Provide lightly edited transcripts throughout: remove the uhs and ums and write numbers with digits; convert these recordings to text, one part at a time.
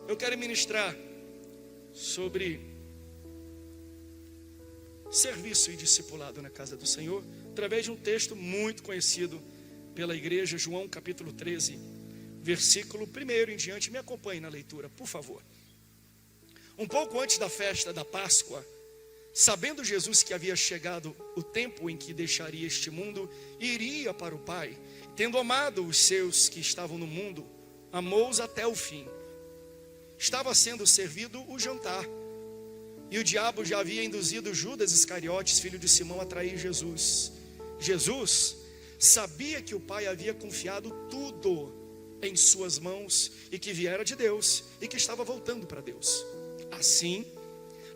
Eu quero ministrar sobre serviço e discipulado na casa do Senhor, através de um texto muito conhecido pela igreja, João capítulo 13, versículo 1 em diante. Me acompanhe na leitura, por favor. Um pouco antes da festa da Páscoa, sabendo Jesus que havia chegado o tempo em que deixaria este mundo e iria para o Pai, tendo amado os seus que estavam no mundo, amou-os até o fim. Estava sendo servido o jantar, e o diabo já havia induzido Judas Iscariotes, filho de Simão, a trair Jesus. Jesus sabia que o Pai havia confiado tudo em suas mãos, e que viera de Deus, e que estava voltando para Deus. Assim,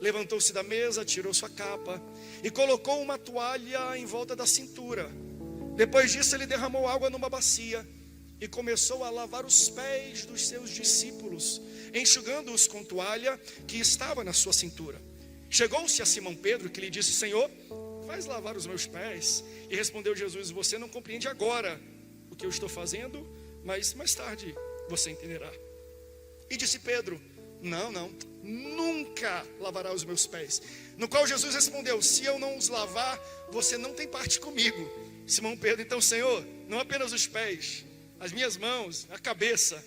levantou-se da mesa, tirou sua capa, e colocou uma toalha em volta da cintura. Depois disso, ele derramou água numa bacia, e começou a lavar os pés dos seus discípulos, enxugando-os com toalha que estava na sua cintura. Chegou-se a Simão Pedro, que lhe disse: Senhor, vais lavar os meus pés? E respondeu Jesus: você não compreende agora o que eu estou fazendo, mas mais tarde você entenderá. E disse Pedro: não, nunca lavará os meus pés. No qual Jesus respondeu: se eu não os lavar, você não tem parte comigo. Simão Pedro: então, Senhor, não apenas os pés, as minhas mãos, a cabeça.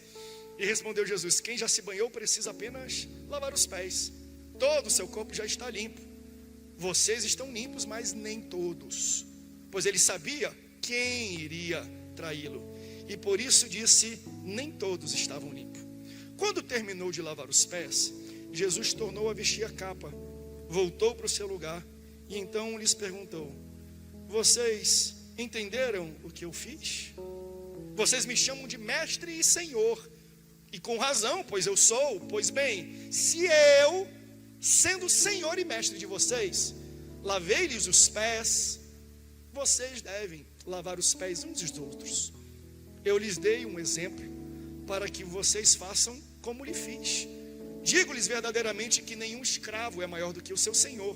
E respondeu Jesus: quem já se banhou precisa apenas lavar os pés. Todo o seu corpo já está limpo. Vocês estão limpos, mas nem todos. Pois ele sabia quem iria traí-lo, e por isso disse: nem todos estavam limpos. Quando terminou de lavar os pés, Jesus tornou a vestir a capa, voltou para o seu lugar, e então lhes perguntou: vocês entenderam o que eu fiz? Vocês me chamam de mestre e senhor, e com razão, pois eu sou. Pois bem, se eu, sendo senhor e mestre de vocês, lavei-lhes os pés, vocês devem lavar os pés uns dos outros. Eu lhes dei um exemplo, para que vocês façam como lhe fiz. Digo-lhes verdadeiramente que nenhum escravo é maior do que o seu senhor,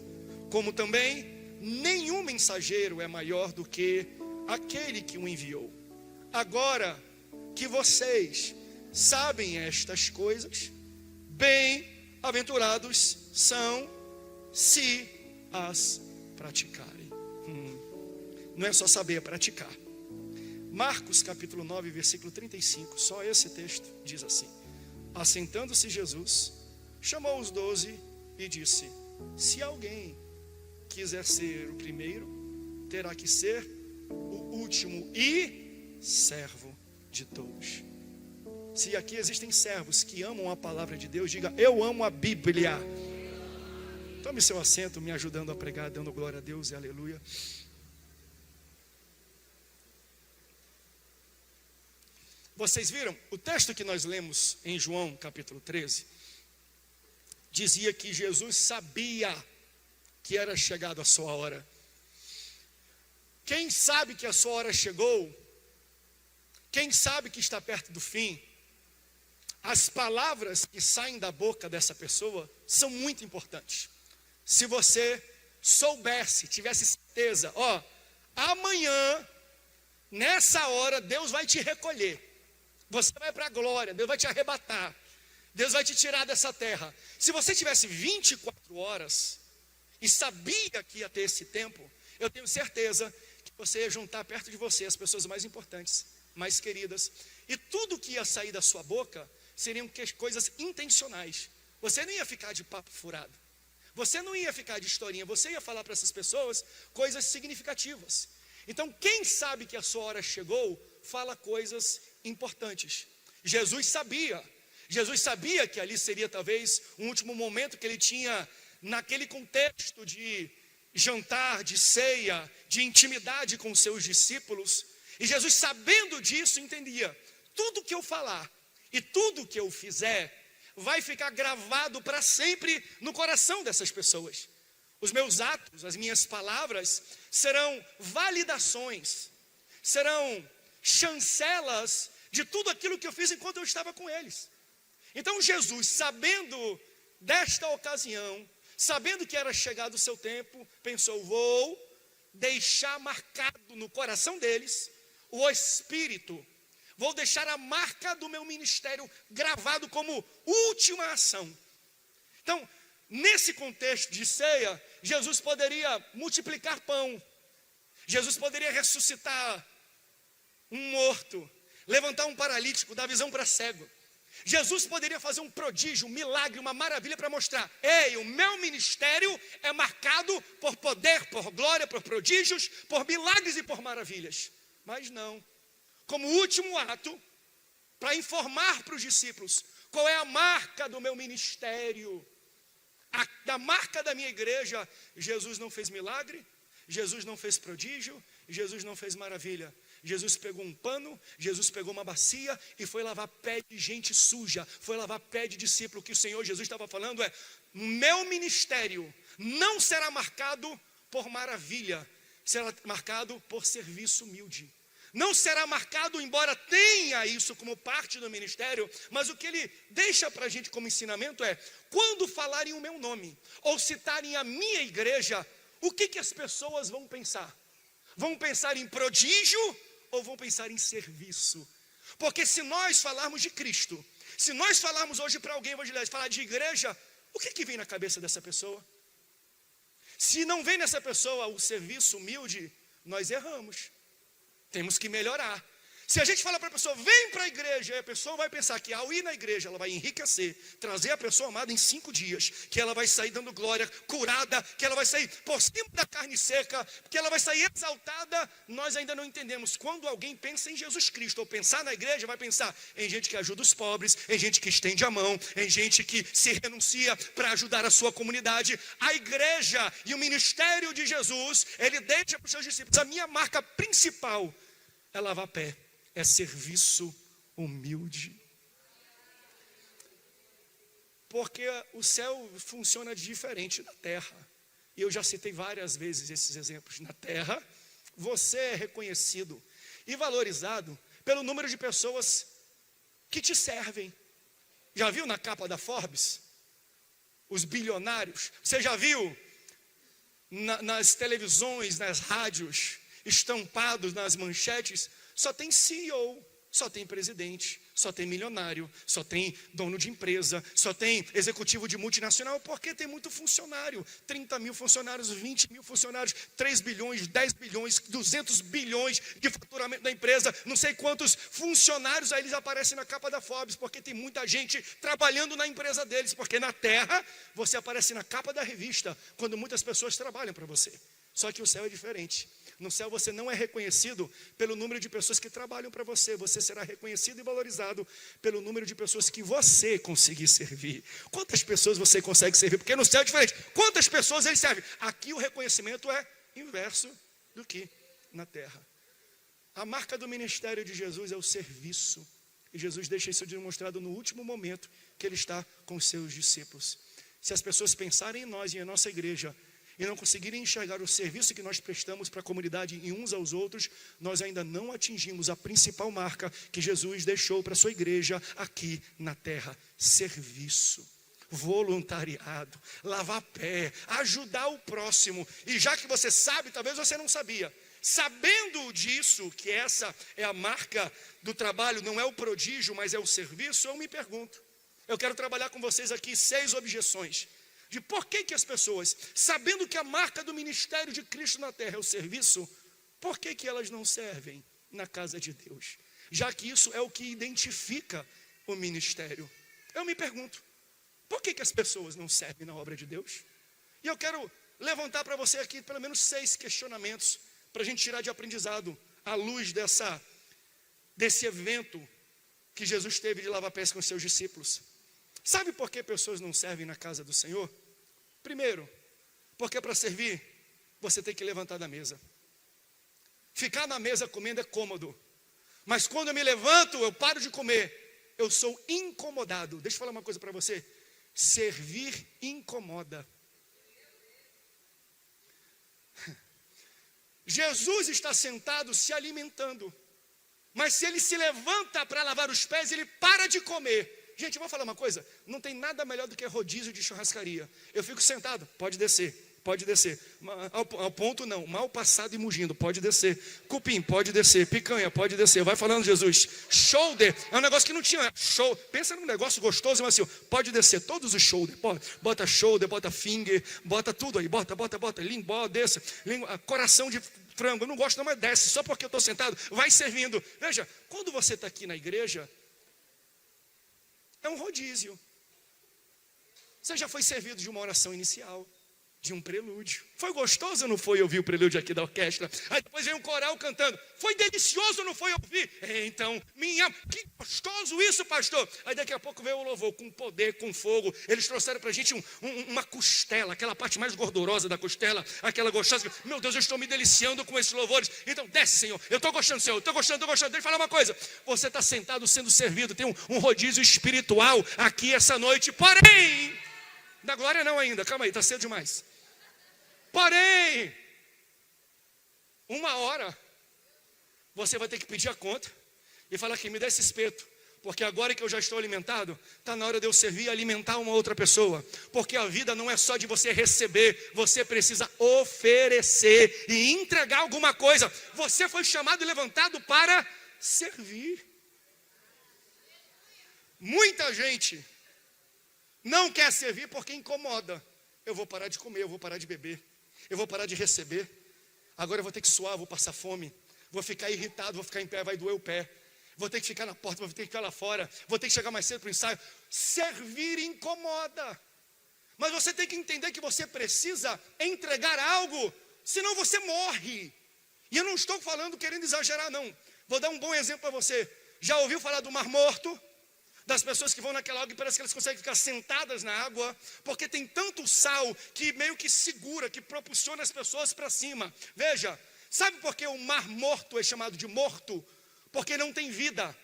como também nenhum mensageiro é maior do que aquele que o enviou. Agora que vocês sabem estas coisas, bem-aventurados são se as praticarem. Não é só saber, é praticar. Marcos capítulo 9, versículo 35, só esse texto diz assim: assentando-se Jesus, chamou os 12 e disse: se alguém quiser ser o primeiro, terá que ser o último e servo de todos. Se aqui existem servos que amam a palavra de Deus, diga: eu amo a Bíblia. Tome seu assento, me ajudando a pregar, dando glória a Deus e aleluia. Vocês viram? O texto que nós lemos em João capítulo 13 dizia que Jesus sabia que era chegado a sua hora. Quem sabe que a sua hora chegou, quem sabe que está perto do fim, as palavras que saem da boca dessa pessoa são muito importantes. Se você soubesse, tivesse certeza, amanhã, nessa hora, Deus vai te recolher. Você vai para a glória, Deus vai te arrebatar, Deus vai te tirar dessa terra. Se você tivesse 24 horas e sabia que ia ter esse tempo, eu tenho certeza que você ia juntar perto de você as pessoas mais importantes, mais queridas, e tudo que ia sair da sua boca seriam coisas intencionais. Você não ia ficar de papo furado, você não ia ficar de historinha, você ia falar para essas pessoas coisas significativas. Então, quem sabe que a sua hora chegou, fala coisas importantes. Jesus sabia que ali seria talvez um último momento que ele tinha naquele contexto de jantar, de ceia, de intimidade com seus discípulos. E Jesus, sabendo disso, entendia: tudo que eu falar e tudo que eu fizer vai ficar gravado para sempre no coração dessas pessoas. Os meus atos, as minhas palavras serão validações, serão chancelas de tudo aquilo que eu fiz enquanto eu estava com eles. Então Jesus, sabendo desta ocasião, sabendo que era chegado o seu tempo, pensou: vou deixar marcado no coração deles o Espírito, vou deixar a marca do meu ministério gravado como última ação. Então, nesse contexto de ceia, Jesus poderia multiplicar pão, Jesus poderia ressuscitar um morto, levantar um paralítico, dar visão para cego. Jesus poderia fazer um prodígio, um milagre, uma maravilha para mostrar: ei, o meu ministério é marcado por poder, por glória, por prodígios, por milagres e por maravilhas. Mas não. Como último ato, para informar para os discípulos qual é a marca do meu ministério, da marca da minha igreja, Jesus não fez milagre, Jesus não fez prodígio, Jesus não fez maravilha. Jesus pegou um pano, Jesus pegou uma bacia e foi lavar pé de gente suja, foi lavar pé de discípulo. O que o Senhor Jesus estava falando é: meu ministério não será marcado por maravilha, será marcado por serviço humilde. Não será marcado, embora tenha isso como parte do ministério, mas o que ele deixa para a gente como ensinamento é: quando falarem o meu nome, ou citarem a minha igreja, o que as pessoas vão pensar? Vão pensar em prodígio ou vão pensar em serviço? Porque se nós falarmos de Cristo, se nós falarmos hoje para alguém evangelizar, falar de igreja, o que vem na cabeça dessa pessoa? Se não vem nessa pessoa o serviço humilde, nós erramos. Temos que melhorar. Se a gente fala para a pessoa: vem para a igreja, a pessoa vai pensar que ao ir na igreja ela vai enriquecer, trazer a pessoa amada em 5 dias, que ela vai sair dando glória, curada, que ela vai sair por cima da carne seca, que ela vai sair exaltada. Nós ainda não entendemos. Quando alguém pensa em Jesus Cristo, ou pensar na igreja, vai pensar em gente que ajuda os pobres, em gente que estende a mão, em gente que se renuncia para ajudar a sua comunidade. A igreja e o ministério de Jesus, ele deixa para os seus discípulos: a minha marca principal é lavar pé, é serviço humilde. Porque o céu funciona diferente da terra. E eu já citei várias vezes esses exemplos. Na terra, você é reconhecido e valorizado pelo número de pessoas que te servem. Já viu na capa da Forbes? Os bilionários. Você já viu nas televisões, nas rádios, estampados nas manchetes? Só tem CEO, só tem presidente, só tem milionário, só tem dono de empresa, só tem executivo de multinacional, porque tem muito funcionário. 30 mil funcionários, 20 mil funcionários, 3 bilhões, 10 bilhões, 200 bilhões de faturamento da empresa. Não sei quantos funcionários, aí eles aparecem na capa da Forbes, porque tem muita gente trabalhando na empresa deles. Porque na terra, você aparece na capa da revista, quando muitas pessoas trabalham para você. Só que o céu é diferente. No céu você não é reconhecido pelo número de pessoas que trabalham para você. Você será reconhecido e valorizado pelo número de pessoas que você conseguir servir. Quantas pessoas você consegue servir? Porque no céu é diferente. Quantas pessoas ele serve? Aqui o reconhecimento é inverso do que na terra. A marca do ministério de Jesus é o serviço. E Jesus deixa isso demonstrado no último momento que ele está com os seus discípulos. Se as pessoas pensarem em nós e em nossa igreja e não conseguirem enxergar o serviço que nós prestamos para a comunidade e uns aos outros, nós ainda não atingimos a principal marca que Jesus deixou para a sua igreja aqui na terra: serviço, voluntariado, lavar pé, ajudar o próximo. E já que você sabe, talvez você não sabia, sabendo disso, que essa é a marca do trabalho, não é o prodígio, mas é o serviço, eu me pergunto, eu quero trabalhar com vocês aqui 6 objeções de por que as pessoas, sabendo que a marca do ministério de Cristo na terra é o serviço, por que elas não servem na casa de Deus? Já que isso é o que identifica o ministério. Eu me pergunto, por que as pessoas não servem na obra de Deus? E eu quero levantar para você aqui pelo menos 6 questionamentos, para a gente tirar de aprendizado à luz desse evento que Jesus teve de lavar pés com os seus discípulos. Sabe por que pessoas não servem na casa do Senhor? Primeiro, porque para servir, você tem que levantar da mesa. Ficar na mesa comendo é cômodo, mas quando eu me levanto, eu paro de comer, eu sou incomodado. Deixa eu falar uma coisa para você: servir incomoda. Jesus está sentado se alimentando, mas se ele se levanta para lavar os pés, ele para de comer. Gente, eu vou falar uma coisa, não tem nada melhor do que rodízio de churrascaria. Eu fico sentado, pode descer, pode descer. Ao ponto não, mal passado e mugindo, pode descer. Cupim, pode descer. Picanha, pode descer. Vai falando, Jesus. Shoulder, é um negócio que não tinha. Pensa num negócio gostoso, mas assim, pode descer todos os shoulder. Bota shoulder, bota finger, bota tudo aí. Bota. Língua, desce. Coração de frango, eu não gosto não, mas desce. Só porque eu estou sentado, vai servindo. Veja, quando você está aqui na igreja, é um rodízio. Você já foi servido de uma oração inicial, de um prelúdio. Foi gostoso ou não foi ouvir o prelúdio aqui da orquestra? Aí depois vem um coral cantando. Foi delicioso ou não foi ouvir? Então, que gostoso isso, pastor. Aí daqui a pouco veio o louvor, com poder, com fogo. Eles trouxeram pra gente uma costela, aquela parte mais gordurosa da costela, aquela gostosa. Meu Deus, eu estou me deliciando com esses louvores. Então desce, Senhor. Eu estou gostando, Senhor. Estou gostando. Deixa eu falar uma coisa. Você está sentado sendo servido. Tem um rodízio espiritual aqui essa noite. Porém, da glória não ainda. Calma aí, está cedo demais. Porém, 1 hora, você vai ter que pedir a conta e falar aqui, me dá esse espeto, porque agora que eu já estou alimentado, está na hora de eu servir e alimentar uma outra pessoa, porque a vida não é só de você receber, você precisa oferecer e entregar alguma coisa. Você foi chamado e levantado para servir. Muita gente não quer servir porque incomoda. Eu vou parar de comer, eu vou parar de beber, eu vou parar de receber. Agora eu vou ter que suar, vou passar fome, vou ficar irritado, vou ficar em pé, vai doer o pé. Vou ter que ficar na porta, vou ter que ficar lá fora, vou ter que chegar mais cedo para o ensaio. Servir incomoda. Mas você tem que entender que você precisa entregar algo, senão você morre. E eu não estou falando querendo exagerar não. Vou dar um bom exemplo para você. Já ouviu falar do Mar Morto? Das pessoas que vão naquela água e parece que elas conseguem ficar sentadas na água, porque tem tanto sal que meio que segura, que propulsiona as pessoas para cima. Veja, sabe por que o Mar Morto é chamado de morto? Porque não tem vida,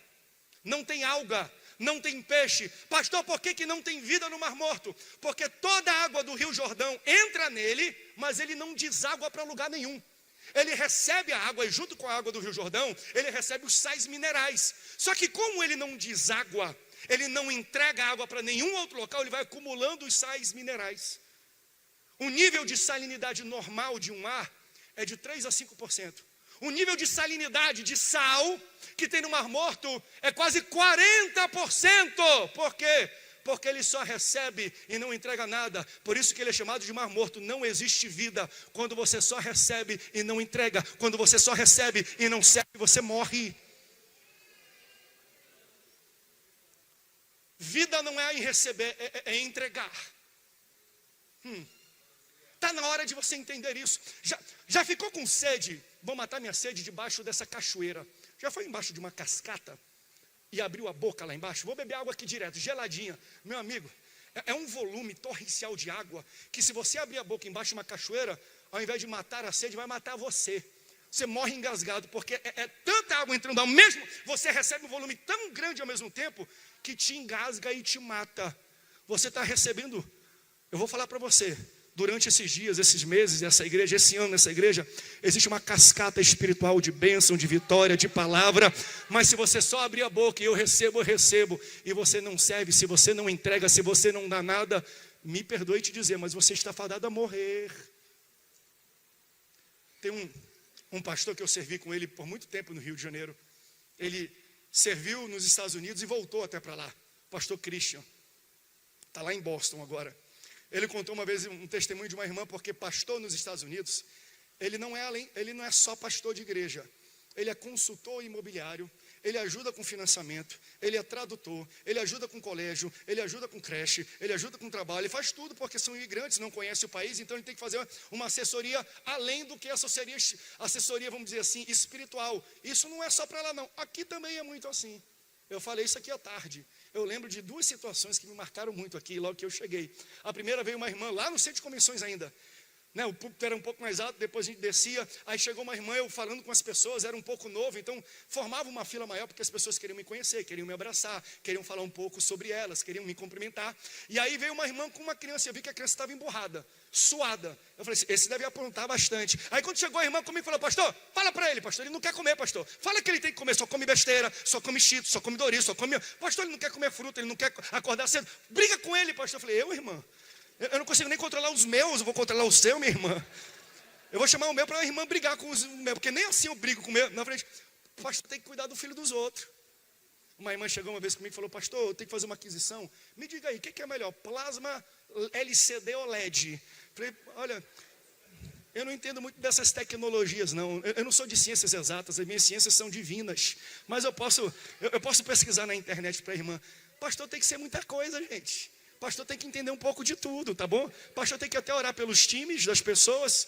não tem alga, não tem peixe. Pastor, por que não tem vida no Mar Morto? Porque toda a água do Rio Jordão entra nele, mas ele não deságua para lugar nenhum. Ele recebe a água e junto com a água do Rio Jordão, ele recebe os sais minerais. Só que como ele não deságua, ele não entrega água para nenhum outro local, ele vai acumulando os sais minerais. O nível de salinidade normal de um mar é de 3 a 5%. O nível de salinidade de sal que tem no Mar Morto é quase 40%. Por quê? Porque ele só recebe e não entrega nada. Por isso que ele é chamado de Mar Morto. Não existe vida quando você só recebe e não entrega. Quando você só recebe e não serve, você morre. Vida não é em receber, é em entregar. Está na hora de você entender isso. Já ficou com sede? Vou matar minha sede debaixo dessa cachoeira. Já foi embaixo de uma cascata e abriu a boca lá embaixo? Vou beber água aqui direto, geladinha. Meu amigo, é um volume torrencial de água que se você abrir a boca embaixo de uma cachoeira, ao invés de matar a sede, vai matar você. Você morre engasgado, porque é tanta água entrando ao mesmo, você recebe um volume tão grande ao mesmo tempo, que te engasga e te mata. Você está recebendo, eu vou falar para você, durante esses dias, esses meses, essa igreja, esse ano nessa igreja, existe uma cascata espiritual de bênção, de vitória, de palavra, mas se você só abrir a boca e eu recebo, e você não serve, se você não entrega, se você não dá nada, me perdoe te dizer, mas você está fadado a morrer. Tem um pastor que eu servi com ele por muito tempo no Rio de Janeiro. Ele serviu nos Estados Unidos e voltou até para lá. Pastor Christian. Está lá em Boston agora. Ele contou uma vez um testemunho de uma irmã, porque pastor nos Estados Unidos, ele não é só pastor de igreja. Ele é consultor imobiliário, ele ajuda com financiamento, ele é tradutor, ele ajuda com colégio, ele ajuda com creche, ele ajuda com trabalho, ele faz tudo porque são imigrantes, não conhecem o país, então ele tem que fazer uma assessoria além do que assessoria, vamos dizer assim, espiritual. Isso não é só para lá não, aqui também é muito assim. Eu falei isso aqui à tarde. Eu lembro de 2 situações que me marcaram muito aqui, logo que eu cheguei. A primeira veio uma irmã lá no centro de convenções ainda. O púlpito era um pouco mais alto, depois a gente descia, aí chegou uma irmã, eu falando com as pessoas, era um pouco novo, então formava uma fila maior, porque as pessoas queriam me conhecer, queriam me abraçar, queriam falar um pouco sobre elas, queriam me cumprimentar. E aí veio uma irmã com uma criança, eu vi que a criança estava emburrada, suada. Eu falei assim, esse deve aprontar bastante. Aí quando chegou a irmã comigo, falou, pastor, fala para ele, pastor, ele não quer comer, pastor. Fala que ele tem que comer, só come besteira, só come cheetos, só come Doritos, só come... Pastor, ele não quer comer fruta, ele não quer acordar cedo. Briga com ele, pastor. Eu falei, irmã? Eu não consigo nem controlar os meus, eu vou controlar o seu, minha irmã. Eu vou chamar o meu para a irmã brigar com os meus, porque nem assim eu brigo com o meu. Na frente, o pastor tem que cuidar do filho dos outros. Uma irmã chegou uma vez comigo e falou: pastor, eu tenho que fazer uma aquisição. Me diga aí, o que é melhor, plasma, LCD ou LED? Falei: olha, eu não entendo muito dessas tecnologias, não. Eu não sou de ciências exatas, as minhas ciências são divinas. Mas eu posso pesquisar na internet para a irmã. Pastor tem que ser muita coisa, gente. Pastor tem que entender um pouco de tudo, tá bom? Pastor tem que até orar pelos times das pessoas.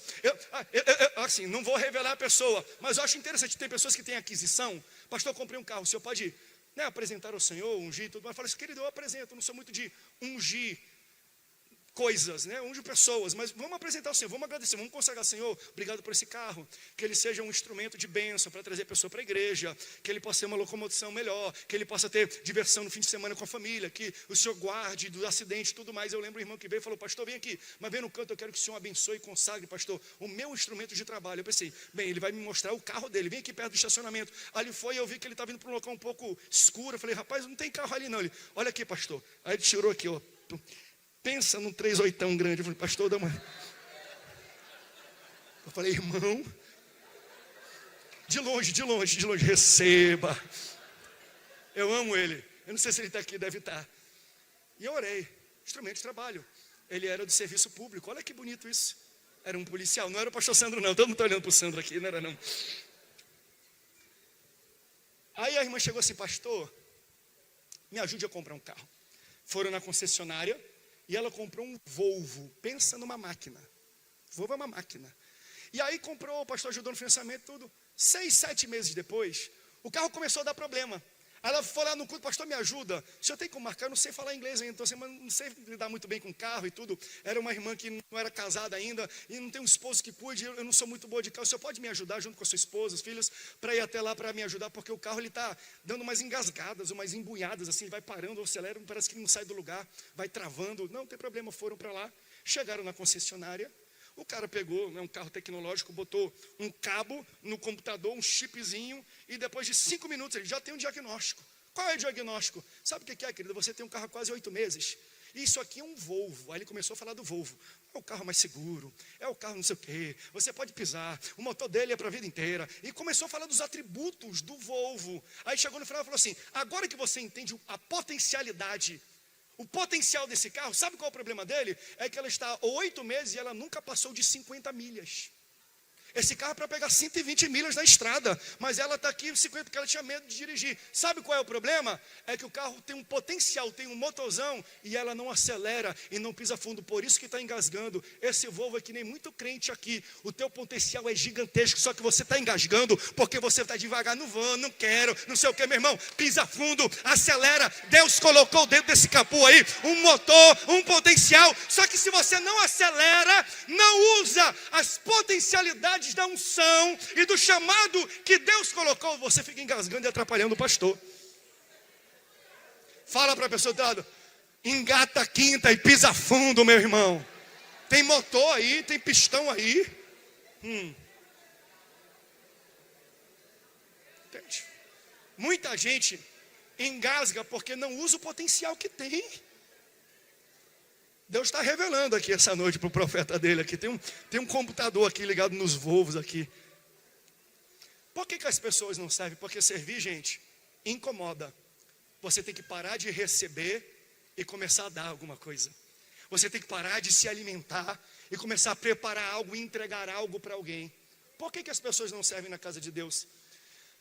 Assim, não vou revelar a pessoa, mas eu acho interessante. Tem pessoas que têm aquisição. Pastor, eu comprei um carro, o senhor pode, né, apresentar ao Senhor, ungir e tudo mais. Eu falo assim: querido, eu apresento, eu não sou muito de ungir coisas, né? Ungir pessoas, mas vamos apresentar ao Senhor, vamos agradecer, vamos consagrar: Senhor, obrigado por esse carro, que ele seja um instrumento de bênção para trazer a pessoa para a igreja, que ele possa ser uma locomoção melhor, que ele possa ter diversão no fim de semana com a família, que o Senhor guarde do acidente e tudo mais. Eu lembro o irmão que veio e falou: pastor, vem aqui, mas vem no canto, eu quero que o Senhor abençoe e consagre, pastor, o meu instrumento de trabalho. Eu pensei: bem, ele vai me mostrar o carro dele, vem aqui perto do estacionamento. Ali foi, eu vi que ele estava indo para um local um pouco escuro. Eu falei: rapaz, não tem carro ali não. Ele: olha aqui, pastor. Aí ele tirou aqui, ó. Pensa num 3/8 grande. Eu falei: pastor, dá uma... Eu falei: irmão, de longe, receba. Eu amo ele. Eu não sei se ele está aqui, deve estar. E eu orei. Instrumento de trabalho. Ele era do serviço público. Olha que bonito isso. Era um policial, não era o pastor Sandro não. Todo mundo está olhando para o Sandro aqui, não era não. Aí a irmã chegou assim: pastor, me ajude a comprar um carro. Foram na concessionária e ela comprou um Volvo. Pensa numa máquina. Volvo é uma máquina. E aí comprou, o pastor ajudou no financiamento, tudo. 6, 7 meses depois, o carro começou a dar problema. Aí ela foi lá no culto: pastor, me ajuda. O senhor tem como marcar? Eu não sei falar inglês ainda, então, não sei lidar muito bem com carro e tudo. Era uma irmã que não era casada ainda, e não tem um esposo que cuide, eu não sou muito boa de carro. O senhor pode me ajudar junto com a sua esposa, os filhos, para ir até lá para me ajudar, porque o carro está dando umas engasgadas, umas embunhadas, assim, ele vai parando, acelera, parece que não sai do lugar, vai travando. Não tem problema, foram para lá, chegaram na concessionária. O cara pegou, né, um carro tecnológico, botou um cabo no computador, um chipzinho, e depois de 5 minutos ele já tem um diagnóstico. Qual é o diagnóstico? Sabe o que é, querido? Você tem um carro há quase 8 meses. Isso aqui é um Volvo. Aí ele começou a falar do Volvo. É o carro mais seguro, é o carro não sei o quê, você pode pisar, o motor dele é para a vida inteira. E começou a falar dos atributos do Volvo. Aí chegou no final e falou assim: agora que você entende a potencialidade, o potencial desse carro, sabe qual é o problema dele? É que ela está há 8 meses e ela nunca passou de 50 milhas. Esse carro é para pegar 120 milhas na estrada, mas ela está aqui 50 porque ela tinha medo de dirigir. Sabe qual é o problema? É que o carro tem um potencial, tem um motorzão, e ela não acelera e não pisa fundo, por isso que está engasgando. Esse Volvo é que nem muito crente aqui, o teu potencial é gigantesco, só que você está engasgando, porque você está devagar, não vou, não quero, não sei o que, meu irmão. Pisa fundo, acelera. Deus colocou dentro desse capô aí um motor, um potencial, só que se você não acelera, não usa as potencialidades da unção e do chamado que Deus colocou, você fica engasgando e atrapalhando o pastor. Fala para a pessoa do lado: engata a quinta e pisa fundo, meu irmão. Tem motor aí, tem pistão aí. Entende? Muita gente engasga porque não usa o potencial que tem. Deus está revelando aqui essa noite para o profeta dele aqui. Tem um computador aqui ligado nos Volvos aqui. Por que as pessoas não servem? Porque servir, gente, incomoda. Você tem que parar de receber e começar a dar alguma coisa. Você tem que parar de se alimentar e começar a preparar algo e entregar algo para alguém. Por que as pessoas não servem na casa de Deus?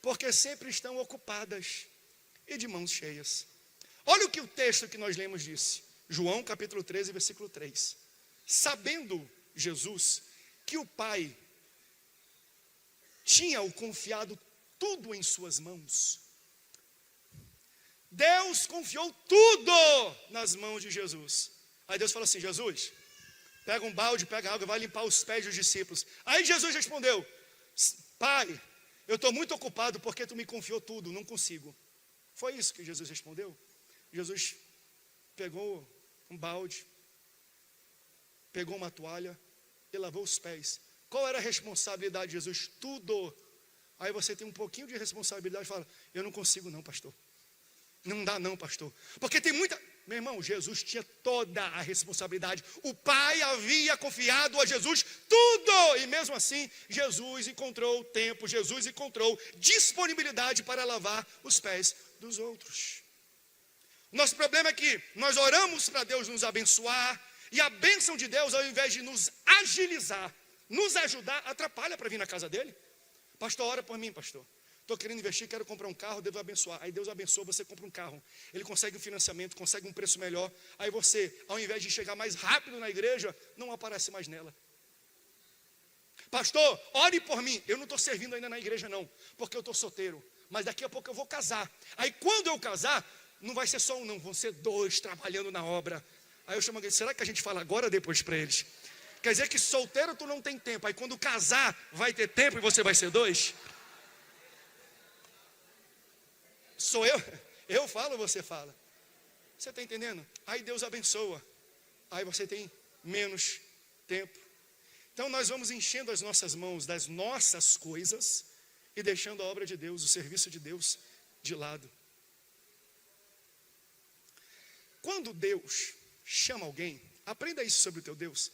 Porque sempre estão ocupadas e de mãos cheias. Olha o que o texto que nós lemos disse. João capítulo 13, versículo 3. Sabendo Jesus que o Pai tinha-o confiado tudo em suas mãos. Deus confiou tudo nas mãos de Jesus. Aí Deus falou assim: Jesus, pega um balde, pega água e vai limpar os pés dos discípulos. Aí Jesus respondeu: Pai, eu estou muito ocupado porque tu me confiou tudo, não consigo. Foi isso que Jesus respondeu. Jesus pegou um balde, pegou uma toalha e lavou os pés. Qual era a responsabilidade de Jesus? Tudo. Aí você tem um pouquinho de responsabilidade e fala: eu não consigo não, pastor. Não dá não, pastor. Porque tem muita... Meu irmão, Jesus tinha toda a responsabilidade. O Pai havia confiado a Jesus tudo. E mesmo assim, Jesus encontrou tempo, Jesus encontrou disponibilidade para lavar os pés dos outros. Nosso problema é que nós oramos para Deus nos abençoar, e a bênção de Deus, ao invés de nos agilizar, nos ajudar, atrapalha para vir na casa dele. Pastor, ora por mim, pastor. Estou querendo investir, quero comprar um carro, Deus vai abençoar. Aí Deus abençoa, você compra um carro. Ele consegue um financiamento, consegue um preço melhor. Aí você, ao invés de chegar mais rápido na igreja, não aparece mais nela. Pastor, ore por mim. Eu não estou servindo ainda na igreja não, porque eu estou solteiro. Mas daqui a pouco eu vou casar. Aí quando eu casar, não vai ser só um não, vão ser dois trabalhando na obra. Aí eu chamo alguém, será que a gente fala agora ou depois para eles? Quer dizer que solteiro tu não tem tempo. Aí quando casar, vai ter tempo e você vai ser dois? Sou eu falo, você fala. Você está entendendo? Aí Deus abençoa. Aí você tem menos tempo. Então nós vamos enchendo as nossas mãos das nossas coisas e deixando a obra de Deus, o serviço de Deus de lado. Quando Deus chama alguém, aprenda isso sobre o teu Deus.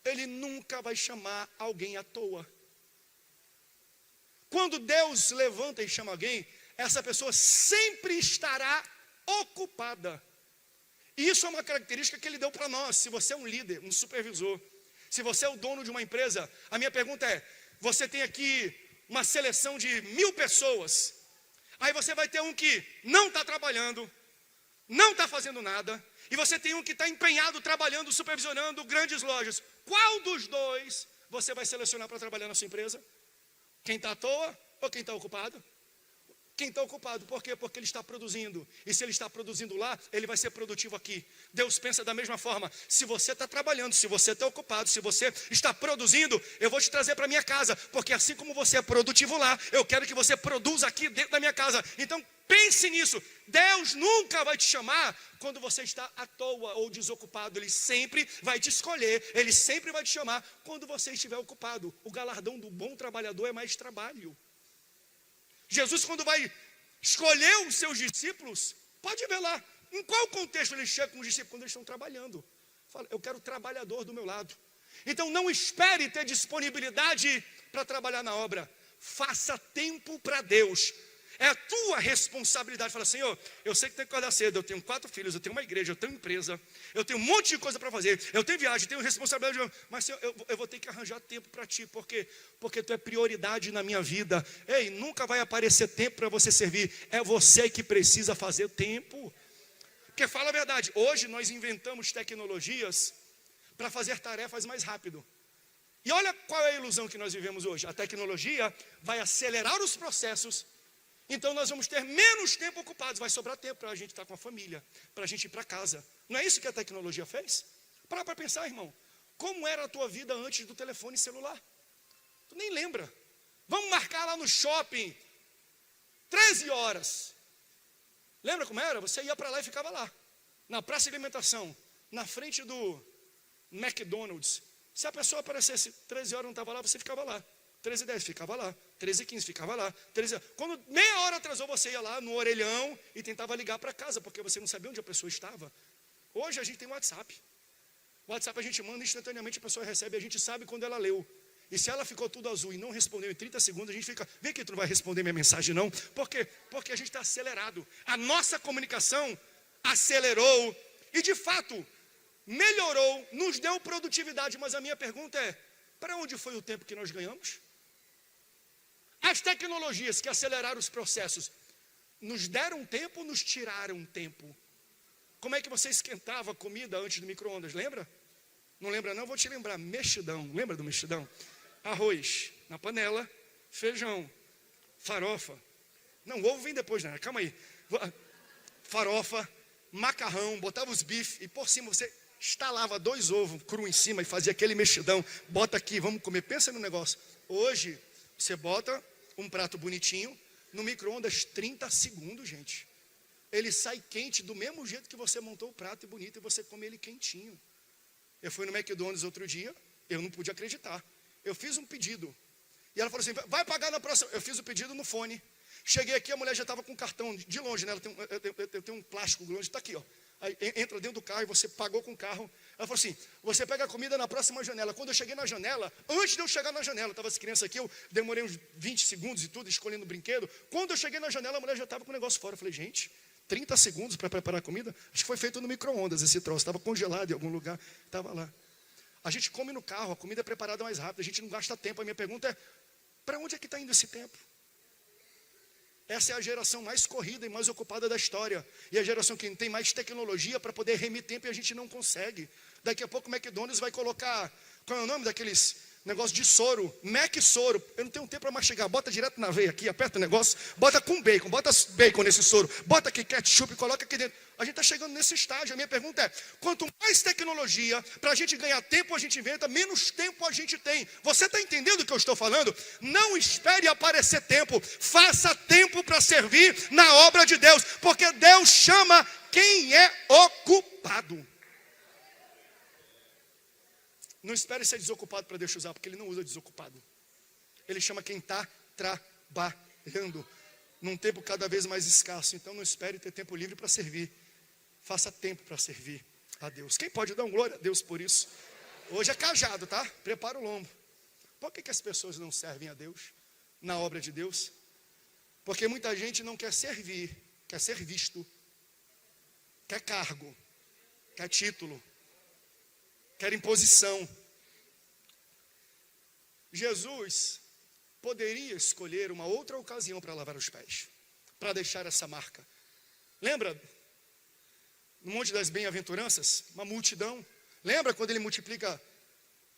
Ele nunca vai chamar alguém à toa. Quando Deus levanta e chama alguém, essa pessoa sempre estará ocupada. E isso é uma característica que Ele deu para nós. Se você é um líder, um supervisor, se você é o dono de uma empresa, a minha pergunta é, você tem aqui uma seleção de 1000 pessoas, aí você vai ter um que não está trabalhando, não está fazendo nada, e você tem um que está empenhado, trabalhando, supervisionando grandes lojas. Qual dos dois você vai selecionar para trabalhar na sua empresa? Quem está à toa ou quem está ocupado? Quem está ocupado, por quê? Porque ele está produzindo, e se ele está produzindo lá, ele vai ser produtivo aqui. Deus pensa da mesma forma, se você está trabalhando, se você está ocupado, se você está produzindo, eu vou te trazer para a minha casa, porque assim como você é produtivo lá, eu quero que você produza aqui dentro da minha casa. Então pense nisso, Deus nunca vai te chamar quando você está à toa ou desocupado, Ele sempre vai te escolher, Ele sempre vai te chamar quando você estiver ocupado. O galardão do bom trabalhador é mais trabalho. Jesus, quando vai escolher os seus discípulos, pode ver lá, em qual contexto ele chega com os discípulos? Quando eles estão trabalhando. Fala, eu quero trabalhador do meu lado. Então não espere ter disponibilidade para trabalhar na obra. Faça tempo para Deus. É a tua responsabilidade. Fala, Senhor, eu sei que tem que acordar cedo, eu tenho 4 filhos, eu tenho uma igreja, eu tenho empresa, eu tenho um monte de coisa para fazer, eu tenho viagem, eu tenho responsabilidade, mas Senhor, eu vou ter que arranjar tempo para Ti, porque Tu é prioridade na minha vida. Ei, nunca vai aparecer tempo para você servir, é você que precisa fazer tempo. Porque fala a verdade, hoje nós inventamos tecnologias para fazer tarefas mais rápido. E olha qual é a ilusão que nós vivemos hoje. A tecnologia vai acelerar os processos. Então nós vamos ter menos tempo ocupados, vai sobrar tempo para a gente estar com a família, para a gente ir para casa. Não é isso que a tecnologia fez? Para pensar, irmão, como era a tua vida antes do telefone celular? Tu nem lembra. Vamos marcar lá no shopping, 13 horas. Lembra como era? Você ia para lá e ficava lá, na praça de alimentação, na frente do McDonald's. Se a pessoa aparecesse 13 horas e não estava lá, você ficava lá. 13h10, ficava lá, 13h15, ficava lá, 13h... Quando meia hora atrasou, você ia lá no orelhão e tentava ligar para casa, porque você não sabia onde a pessoa estava. Hoje a gente tem WhatsApp. O WhatsApp a gente manda instantaneamente, a pessoa recebe, a gente sabe quando ela leu. E se ela ficou tudo azul e não respondeu em 30 segundos, a gente fica, vem que tu não vai responder minha mensagem não. Por quê? Porque a gente está acelerado. A nossa comunicação acelerou e de fato melhorou, nos deu produtividade. Mas a minha pergunta é, para onde foi o tempo que nós ganhamos? As tecnologias que aceleraram os processos nos deram tempo ou nos tiraram tempo? Como é que você esquentava a comida antes do micro-ondas, lembra? Não lembra não? Vou te lembrar, mexidão, lembra do mexidão? Arroz na panela, feijão, farofa. Não, ovo vem depois, né? Calma aí. Farofa, macarrão, botava os bifes e por cima você estalava 2 ovos cru em cima e fazia aquele mexidão. Bota aqui, vamos comer. Pensa no negócio. Hoje, você bota um prato bonitinho no micro-ondas 30 segundos, gente. Ele sai quente do mesmo jeito que você montou o prato e bonito e você come ele quentinho. Eu fui no McDonald's outro dia, eu não pude acreditar. Eu fiz um pedido. E ela falou assim, vai pagar na próxima. Eu fiz o pedido no fone. Cheguei aqui, a mulher já estava com o cartão de longe, né? Eu tenho um plástico longe, está aqui, ó. Aí entra dentro do carro e você pagou com o carro. Ela falou assim, você pega a comida na próxima janela. Quando eu cheguei na janela, antes de eu chegar na janela, estava essa criança aqui, eu demorei uns 20 segundos e tudo, escolhendo o brinquedo. Quando eu cheguei na janela, a mulher já estava com o negócio fora. Eu falei, gente, 30 segundos para preparar a comida? Acho que foi feito no micro-ondas esse troço, estava congelado em algum lugar, estava lá. A gente come no carro, a comida é preparada mais rápido, a gente não gasta tempo. A minha pergunta é, para onde é que está indo esse tempo? Essa é a geração mais corrida e mais ocupada da história. E a geração que tem mais tecnologia para poder remir tempo e a gente não consegue. Daqui a pouco o McDonald's vai colocar, qual é o nome daqueles negócio de soro? Mac soro. Eu não tenho tempo para mastigar. Bota direto na veia aqui, aperta o negócio, bota com bacon, bota bacon nesse soro, bota aqui ketchup e coloca aqui dentro. A gente está chegando nesse estágio. A minha pergunta é, quanto mais tecnologia, para a gente ganhar tempo a gente inventa, menos tempo a gente tem. Você está entendendo o que eu estou falando? Não espere aparecer tempo. Faça tempo para servir na obra de Deus. Porque Deus chama quem é ocupado. Não espere ser desocupado para Deus te usar, porque Ele não usa desocupado. Ele chama quem está trabalhando num tempo cada vez mais escasso. Então não espere ter tempo livre para servir. Faça tempo para servir a Deus. Quem pode dar um glória a Deus por isso? Hoje é cajado, tá? Prepara o lombo. Por que as pessoas não servem a Deus na obra de Deus? Porque muita gente não quer servir, quer ser visto, quer cargo, quer título, quer imposição. Jesus poderia escolher uma outra ocasião para lavar os pés, para deixar essa marca. Lembra, no Monte das Bem-aventuranças, uma multidão. Lembra quando ele multiplica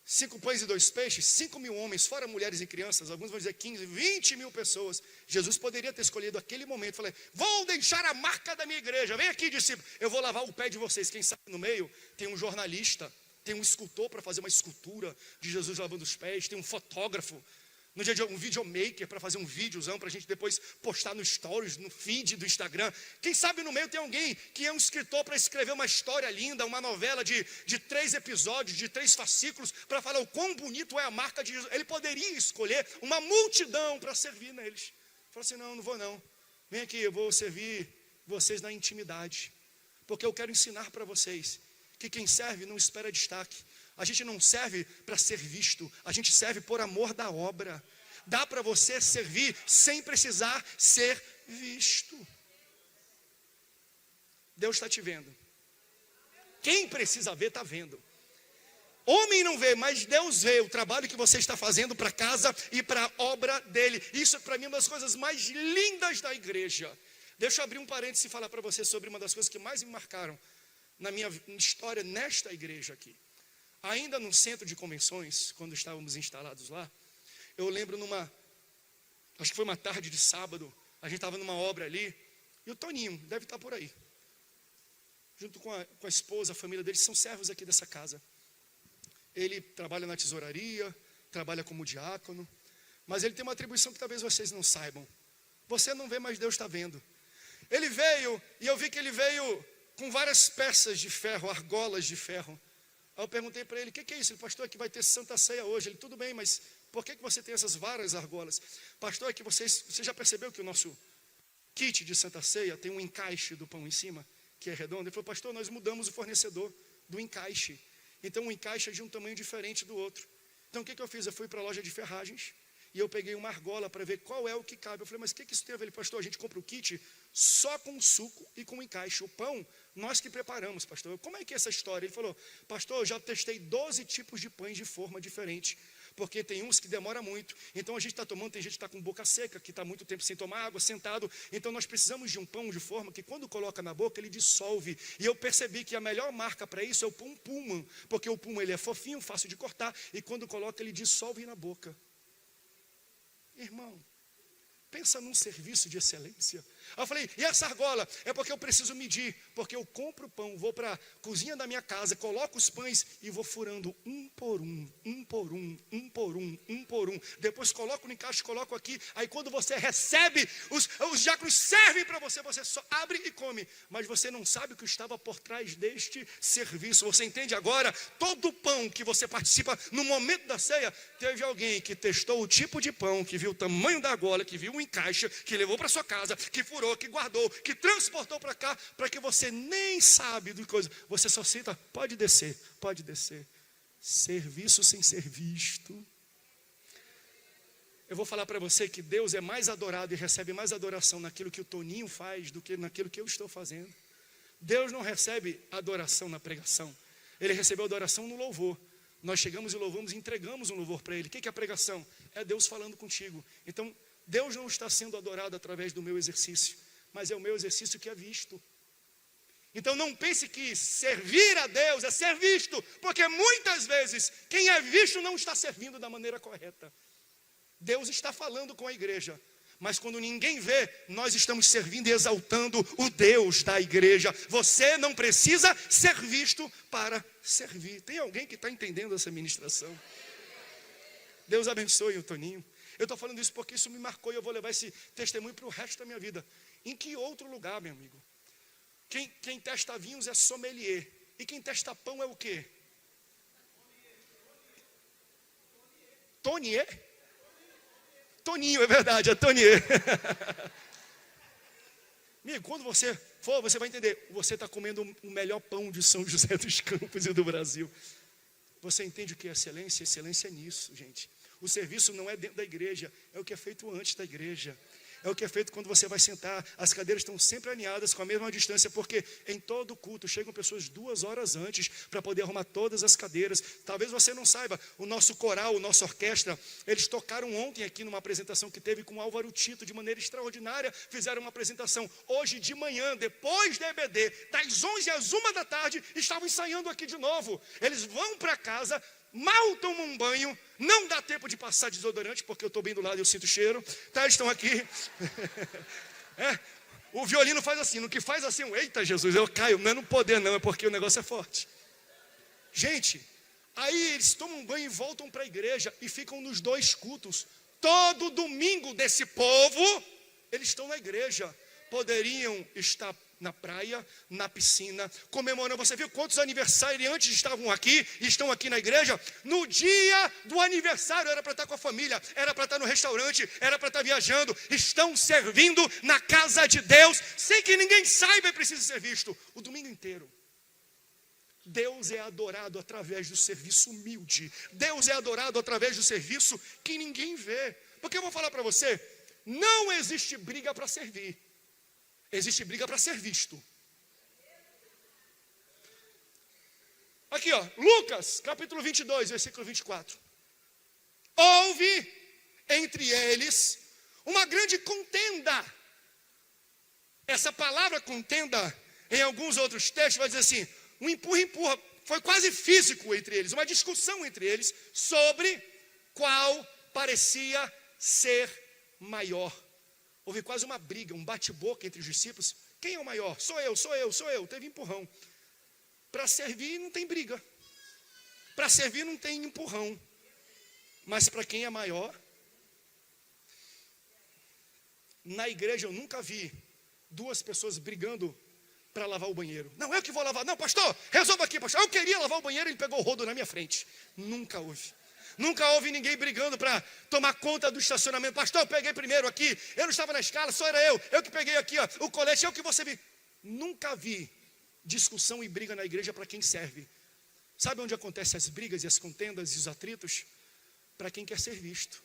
5 pães e 2 peixes, 5.000 homens, fora mulheres e crianças, alguns vão dizer 15, 20.000 pessoas. Jesus poderia ter escolhido aquele momento, falei, vou deixar a marca da minha igreja, vem aqui discípulo, eu vou lavar o pé de vocês. Quem sabe no meio tem um jornalista, tem um escultor para fazer uma escultura de Jesus lavando os pés, tem um fotógrafo, no dia de um videomaker para fazer um videozão para a gente depois postar no stories, no feed do Instagram. Quem sabe no meio tem alguém que é um escritor para escrever uma história linda, uma novela de 3 episódios, de 3 fascículos, para falar o quão bonito é a marca de Jesus. Ele poderia escolher uma multidão para servir neles. Falou assim, não vou não. Vem aqui, eu vou servir vocês na intimidade. Porque eu quero ensinar para vocês que quem serve não espera destaque. A gente não serve para ser visto, a gente serve por amor da obra. Dá para você servir sem precisar ser visto. Deus está te vendo. Quem precisa ver, está vendo. Homem não vê, mas Deus vê o trabalho que você está fazendo para a casa e para a obra dele. Isso para mim é uma das coisas mais lindas da igreja. Deixa eu abrir um parênteses e falar para você sobre uma das coisas que mais me marcaram na minha história nesta igreja aqui. Ainda no centro de convenções, quando estávamos instalados lá, eu lembro acho que foi uma tarde de sábado, a gente estava numa obra ali, e o Toninho, deve estar por aí, junto com a esposa, a família dele, são servos aqui dessa casa. Ele trabalha na tesouraria, trabalha como diácono, mas ele tem uma atribuição que talvez vocês não saibam. Você não vê, mas Deus está vendo. Ele veio, e eu vi que ele veio com várias peças de ferro, argolas de ferro. Aí eu perguntei para ele, o que é isso? Ele, pastor, é que vai ter Santa Ceia hoje. Ele, tudo bem, mas por que você tem essas várias argolas? Pastor, é que você já percebeu que o nosso kit de Santa Ceia tem um encaixe do pão em cima, que é redondo? Ele falou, pastor, nós mudamos o fornecedor do encaixe. Então o encaixe é de um tamanho diferente do outro. Então o que eu fiz? Eu fui para a loja de ferragens e eu peguei uma argola para ver qual é o que cabe. Eu falei, mas o que isso tem a ver? Ele, pastor, a gente compra o kit só com suco e com encaixe. O pão, nós que preparamos, pastor. Como é que é essa história? Ele falou, pastor, eu já testei 12 tipos de pães de forma diferente. Porque tem uns que demora muito. Então a gente está tomando, tem gente que está com boca seca, que está muito tempo sem tomar água, sentado. Então nós precisamos de um pão de forma que quando coloca na boca, ele dissolve. E eu percebi que a melhor marca para isso é o pão Pullman. Porque o Pullman ele é fofinho, fácil de cortar. E quando coloca, ele dissolve na boca. Irmão, pensa num serviço de excelência. Aí eu falei, e essa argola? É porque eu preciso medir, porque eu compro o pão, vou para a cozinha da minha casa, coloco os pães e vou furando um por um, um por um, um por um, um por um. Depois coloco no encaixe, coloco aqui. Aí quando você recebe, os diáconos servem para você, você só abre e come. Mas você não sabe o que estava por trás deste serviço. Você entende agora? Todo o pão que você participa no momento da ceia, teve alguém que testou o tipo de pão, que viu o tamanho da argola, que viu o encaixe, que levou para sua casa, que perfurou, que guardou, que transportou para cá, para que você nem sabe de coisa. Você só cita, pode descer, pode descer. Serviço sem ser visto. Eu vou falar para você que Deus é mais adorado e recebe mais adoração naquilo que o Toninho faz do que naquilo que eu estou fazendo. Deus não recebe adoração na pregação. Ele recebeu adoração no louvor. Nós chegamos e louvamos e entregamos um louvor para Ele. O que é a pregação? É Deus falando contigo. Então, Deus não está sendo adorado através do meu exercício, mas é o meu exercício que é visto. Então não pense que servir a Deus é ser visto, porque muitas vezes quem é visto não está servindo da maneira correta. Deus está falando com a igreja, mas quando ninguém vê, nós estamos servindo e exaltando o Deus da igreja. Você não precisa ser visto para servir. Tem alguém que está entendendo essa ministração? Deus abençoe o Toninho. Eu estou falando isso porque isso me marcou e eu vou levar esse testemunho para o resto da minha vida. Em que outro lugar, meu amigo? Quem testa vinhos é sommelier. E quem testa pão é o quê? Tonier? Toninho, é verdade, é Tonier. Amigo, quando você for, você vai entender. Você está comendo o melhor pão de São José dos Campos e do Brasil. Você entende o que é excelência? Excelência é nisso, gente. O serviço não é dentro da igreja, é o que é feito antes da igreja. É o que é feito quando você vai sentar. As cadeiras estão sempre alinhadas com a mesma distância, porque em todo culto chegam pessoas 2 horas antes para poder arrumar todas as cadeiras. Talvez você não saiba, o nosso coral, a nossa orquestra, eles tocaram ontem aqui numa apresentação que teve com o Álvaro Tito, de maneira extraordinária. Fizeram uma apresentação hoje de manhã, depois da EBD, das 11 às 1 da tarde, estavam ensaiando aqui de novo. Eles vão para casa, mal tomam um banho, não dá tempo de passar desodorante, porque eu estou bem do lado e eu sinto cheiro, tá? Eles estão aqui. O violino faz assim, no que faz assim, eita Jesus, eu caio, não é no poder não, é porque o negócio é forte. Gente, aí eles tomam um banho e voltam para a igreja e ficam nos 2 cultos. Todo domingo desse povo, eles estão na igreja. Poderiam estar na praia, na piscina, comemorando. Você viu quantos aniversariantes estavam aqui e estão aqui na igreja? No dia do aniversário, era para estar com a família, era para estar no restaurante, era para estar viajando. Estão servindo na casa de Deus, sem que ninguém saiba e precise ser visto, o domingo inteiro. Deus é adorado através do serviço humilde. Deus é adorado através do serviço que ninguém vê. Porque eu vou falar para você, não existe briga para servir. Existe briga para ser visto. Aqui, ó, Lucas, capítulo 22, versículo 24. Houve entre eles uma grande contenda. Essa palavra contenda, em alguns outros textos, vai dizer assim, um empurra-empurra. Foi quase físico entre eles, uma discussão entre eles sobre qual parecia ser maior. Houve quase uma briga, um bate-boca entre os discípulos. Quem é o maior? Sou eu. Teve empurrão. Para servir não tem briga. Para servir não tem empurrão. Mas para quem é maior? Na igreja eu nunca vi 2 pessoas brigando para lavar o banheiro. Não, eu que vou lavar. Não, pastor, resolva aqui, pastor. Eu queria lavar o banheiro e ele pegou o rodo na minha frente. Nunca houve. Nunca houve ninguém brigando para tomar conta do estacionamento. Pastor, eu peguei primeiro aqui, eu não estava na escala, só era eu que peguei aqui, ó, o colete, eu que você vi. Nunca vi discussão e briga na igreja para quem serve. Sabe onde acontecem as brigas e as contendas e os atritos? Para quem quer ser visto.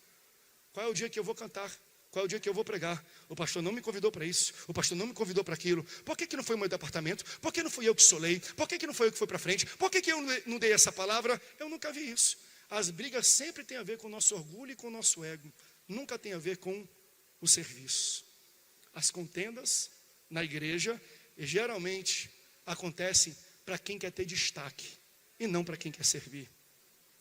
Qual é o dia que eu vou cantar? Qual é o dia que eu vou pregar? O pastor não me convidou para isso, o pastor não me convidou para aquilo. Por que não foi o meu departamento? Por que não fui eu que solei? Por que não foi eu que foi para frente? Por que eu não dei essa palavra? Eu nunca vi isso. As brigas sempre têm a ver com o nosso orgulho e com o nosso ego. Nunca tem a ver com o serviço. As contendas na igreja geralmente acontecem para quem quer ter destaque e não para quem quer servir.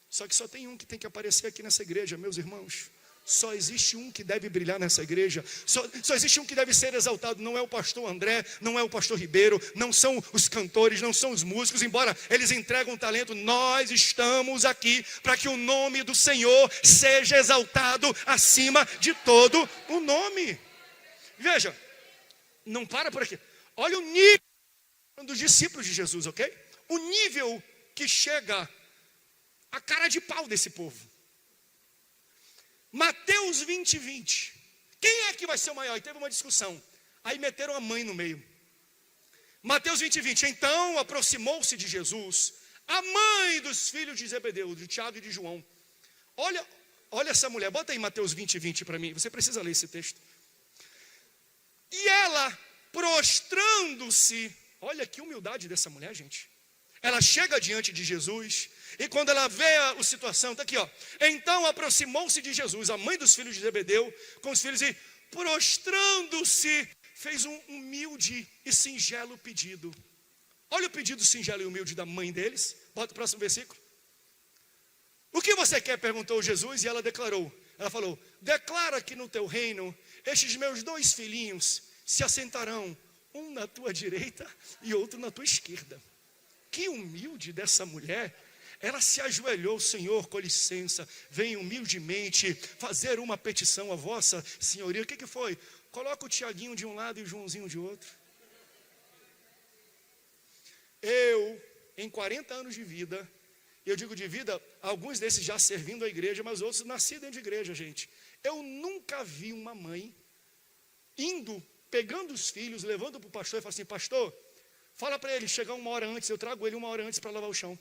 Só que só tem um que tem que aparecer aqui nessa igreja, meus irmãos. Só existe um que deve brilhar nessa igreja. Só existe um que deve ser exaltado. Não é o pastor André, não é o pastor Ribeiro, não são os cantores, não são os músicos. Embora eles entregam talento, nós estamos aqui para que o nome do Senhor seja exaltado acima de todo o nome. Veja, não para por aqui. Olha o nível dos discípulos de Jesus, ok? O nível que chega a cara de pau desse povo. Mateus 20. Quem é que vai ser o maior? E teve uma discussão. Aí meteram a mãe no meio. Mateus 20. Então aproximou-se de Jesus a mãe dos filhos de Zebedeu, de Tiago e de João. Olha essa mulher, bota aí Mateus 20 para mim, você precisa ler esse texto. E ela, prostrando-se, olha que humildade dessa mulher, gente. Ela chega diante de Jesus, e quando ela vê a situação, está aqui, ó. Então aproximou-se de Jesus, a mãe dos filhos de Zebedeu, com os filhos, e prostrando-se, fez um humilde e singelo pedido. Olha o pedido singelo e humilde da mãe deles. Bota o próximo versículo. O que você quer? Perguntou Jesus, e ela declarou. Ela falou: declara que no teu reino, estes meus 2 filhinhos se assentarão, um na tua direita e outro na tua esquerda. Que humilde dessa mulher. Ela se ajoelhou: Senhor, com licença, vem humildemente fazer uma petição a vossa senhoria. O que foi? Coloca o Tiaguinho de um lado e o Joãozinho de outro. Eu, em 40 anos de vida, eu digo de vida, alguns desses já servindo a igreja, mas outros nascidos dentro de igreja, gente. Eu nunca vi uma mãe indo, pegando os filhos, levando para o pastor e falando assim: pastor, fala para ele chegar 1 hora antes, eu trago ele 1 hora antes para lavar o chão.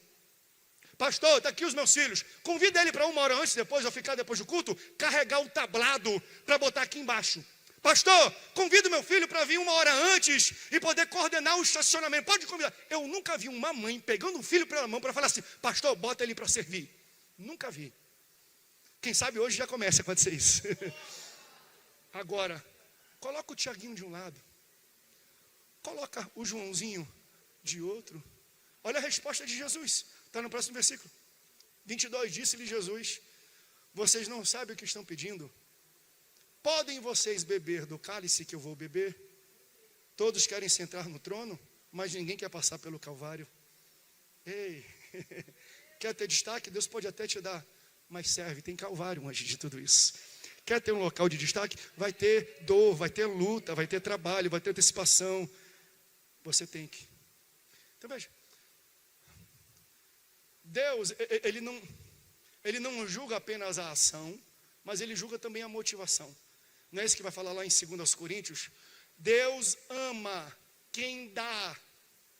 Pastor, está aqui os meus filhos, convida ele para 1 hora antes, depois eu ficar depois do culto, carregar o tablado para botar aqui embaixo. Pastor, convido meu filho para vir 1 hora antes e poder coordenar o estacionamento. Pode convidar. Eu nunca vi uma mãe pegando o filho pela mão para falar assim: pastor, bota ele para servir. Nunca vi. Quem sabe hoje já começa a acontecer isso. Agora, coloca o Tiaguinho de um lado, coloca o Joãozinho de outro. Olha a resposta de Jesus, está no próximo versículo 22. Disse-lhe Jesus: vocês não sabem o que estão pedindo. Podem vocês beber do cálice que eu vou beber? Todos querem sentar no trono, mas ninguém quer passar pelo Calvário. Ei, quer ter destaque? Deus pode até te dar, mas serve, tem Calvário antes de tudo isso. Quer ter um local de destaque? Vai ter dor, vai ter luta, vai ter trabalho, vai ter antecipação. Você tem que. Então veja, Deus, ele não julga apenas a ação, mas ele julga também a motivação. Não é isso que vai falar lá em 2 Coríntios? Deus ama quem dá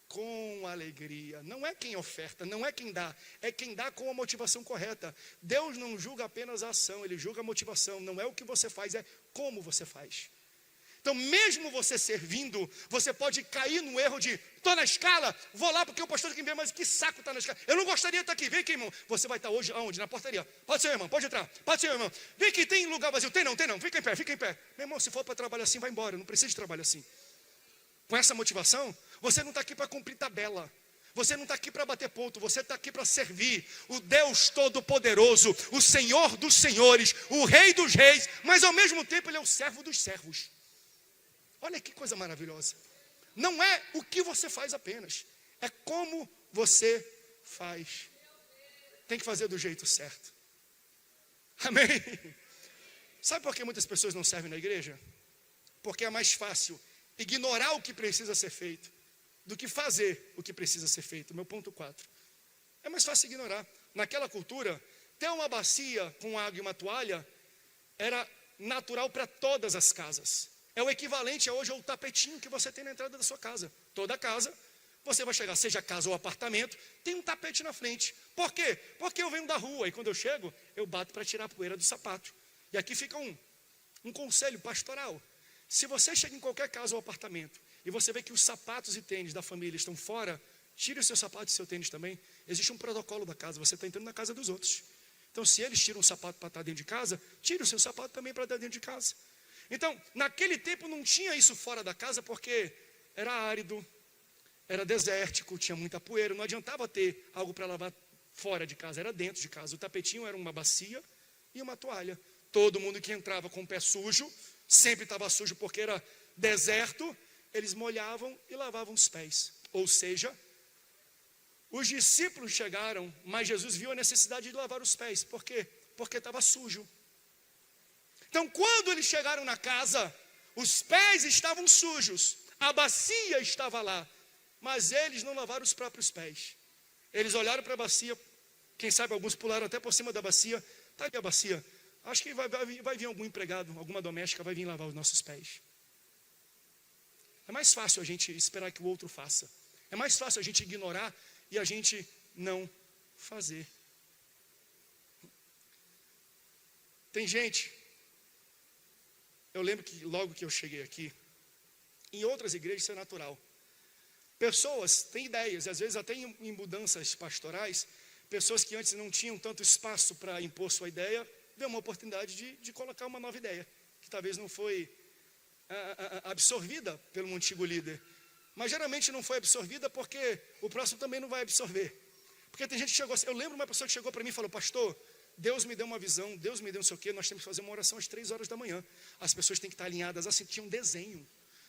com alegria. Não é quem oferta, não é quem dá, é quem dá com a motivação correta. Deus não julga apenas a ação, ele julga a motivação. Não é o que você faz, é como você faz. Então, mesmo você servindo, você pode cair no erro de: estou na escala, vou lá porque o pastor tem que ver, mas que saco está na escala. Eu não gostaria de estar aqui. Vem aqui, irmão. Você vai estar hoje aonde? Na portaria. Pode ser, irmão, pode entrar. Pode ser, irmão. Vem aqui, tem lugar vazio. Tem não. Fica em pé, fica em pé. Meu irmão, se for para trabalhar assim, vai embora. Não precisa de trabalho assim. Com essa motivação, você não está aqui para cumprir tabela. Você não está aqui para bater ponto, você está aqui para servir o Deus Todo-Poderoso, o Senhor dos Senhores, o Rei dos Reis, mas ao mesmo tempo Ele é o servo dos servos. Olha que coisa maravilhosa. Não é o que você faz apenas, é como você faz. Tem que fazer do jeito certo. Amém? Sabe por que muitas pessoas não servem na igreja? Porque é mais fácil ignorar o que precisa ser feito do que fazer o que precisa ser feito. Meu ponto 4. É mais fácil ignorar. Naquela cultura, ter uma bacia com água e uma toalha era natural para todas as casas. É o equivalente a hoje ao tapetinho que você tem na entrada da sua casa. Toda casa, você vai chegar, seja casa ou apartamento, tem um tapete na frente. Por quê? Porque eu venho da rua e quando eu chego, eu bato para tirar a poeira do sapato. E aqui fica um conselho pastoral. Se você chega em qualquer casa ou apartamento e você vê que os sapatos e tênis da família estão fora, tire o seu sapato e seu tênis também. Existe um protocolo da casa, você está entrando na casa dos outros. Então, se eles tiram um sapato para estar dentro de casa, tire o seu sapato também para estar dentro de casa. Então, naquele tempo não tinha isso fora da casa porque era árido, era desértico, tinha muita poeira, não adiantava ter algo para lavar fora de casa, era dentro de casa. O tapetinho era uma bacia e uma toalha. Todo mundo que entrava com o pé sujo, sempre estava sujo porque era deserto, eles molhavam e lavavam os pés. Ou seja, os discípulos chegaram, mas Jesus viu a necessidade de lavar os pés. Por quê? Porque estava sujo. Então, quando eles chegaram na casa, os pés estavam sujos, a bacia estava lá, mas eles não lavaram os próprios pés. Eles olharam para a bacia, quem sabe alguns pularam até por cima da bacia. Está ali a bacia. Acho que vai vir algum empregado, alguma doméstica vai vir lavar os nossos pés. É mais fácil a gente esperar que o outro faça. É mais fácil a gente ignorar e a gente não fazer. Tem gente, eu lembro que logo que eu cheguei aqui, em outras igrejas isso é natural. Pessoas têm ideias, às vezes até em mudanças pastorais, pessoas que antes não tinham tanto espaço para impor sua ideia, vê uma oportunidade de colocar uma nova ideia, que talvez não foi absorvida pelo antigo líder. Mas geralmente não foi absorvida porque o próximo também não vai absorver. Porque tem gente que chegou assim, eu lembro uma pessoa que chegou para mim e falou, pastor, Deus me deu uma visão, Deus me deu não sei o quê, nós temos que fazer uma oração às 3 horas da manhã. As pessoas têm que estar alinhadas assim, tinha um desenho.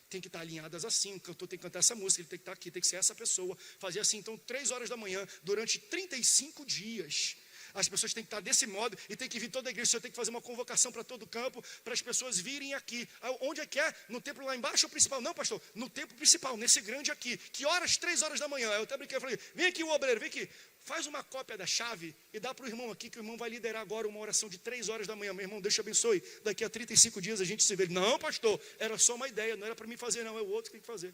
Tem que estar alinhadas assim, o cantor tem que cantar essa música, ele tem que estar aqui, tem que ser essa pessoa. Fazer assim, então 3 horas da manhã, durante 35 dias. As pessoas têm que estar desse modo e tem que vir toda a igreja. O senhor tem que fazer uma convocação para todo o campo, para as pessoas virem aqui. Onde é que é? No templo lá embaixo ou principal? Não, pastor, no templo principal, nesse grande aqui. Que horas? 3 horas da manhã. Eu até brinquei, eu falei, vem aqui o obreiro, vem aqui. Faz uma cópia da chave e dá para o irmão aqui, que o irmão vai liderar agora uma oração de 3 horas da manhã. Meu irmão, Deus te abençoe. Daqui a 35 dias a gente se vê. Não, pastor, era só uma ideia, não era para mim fazer, não, é o outro que tem que fazer.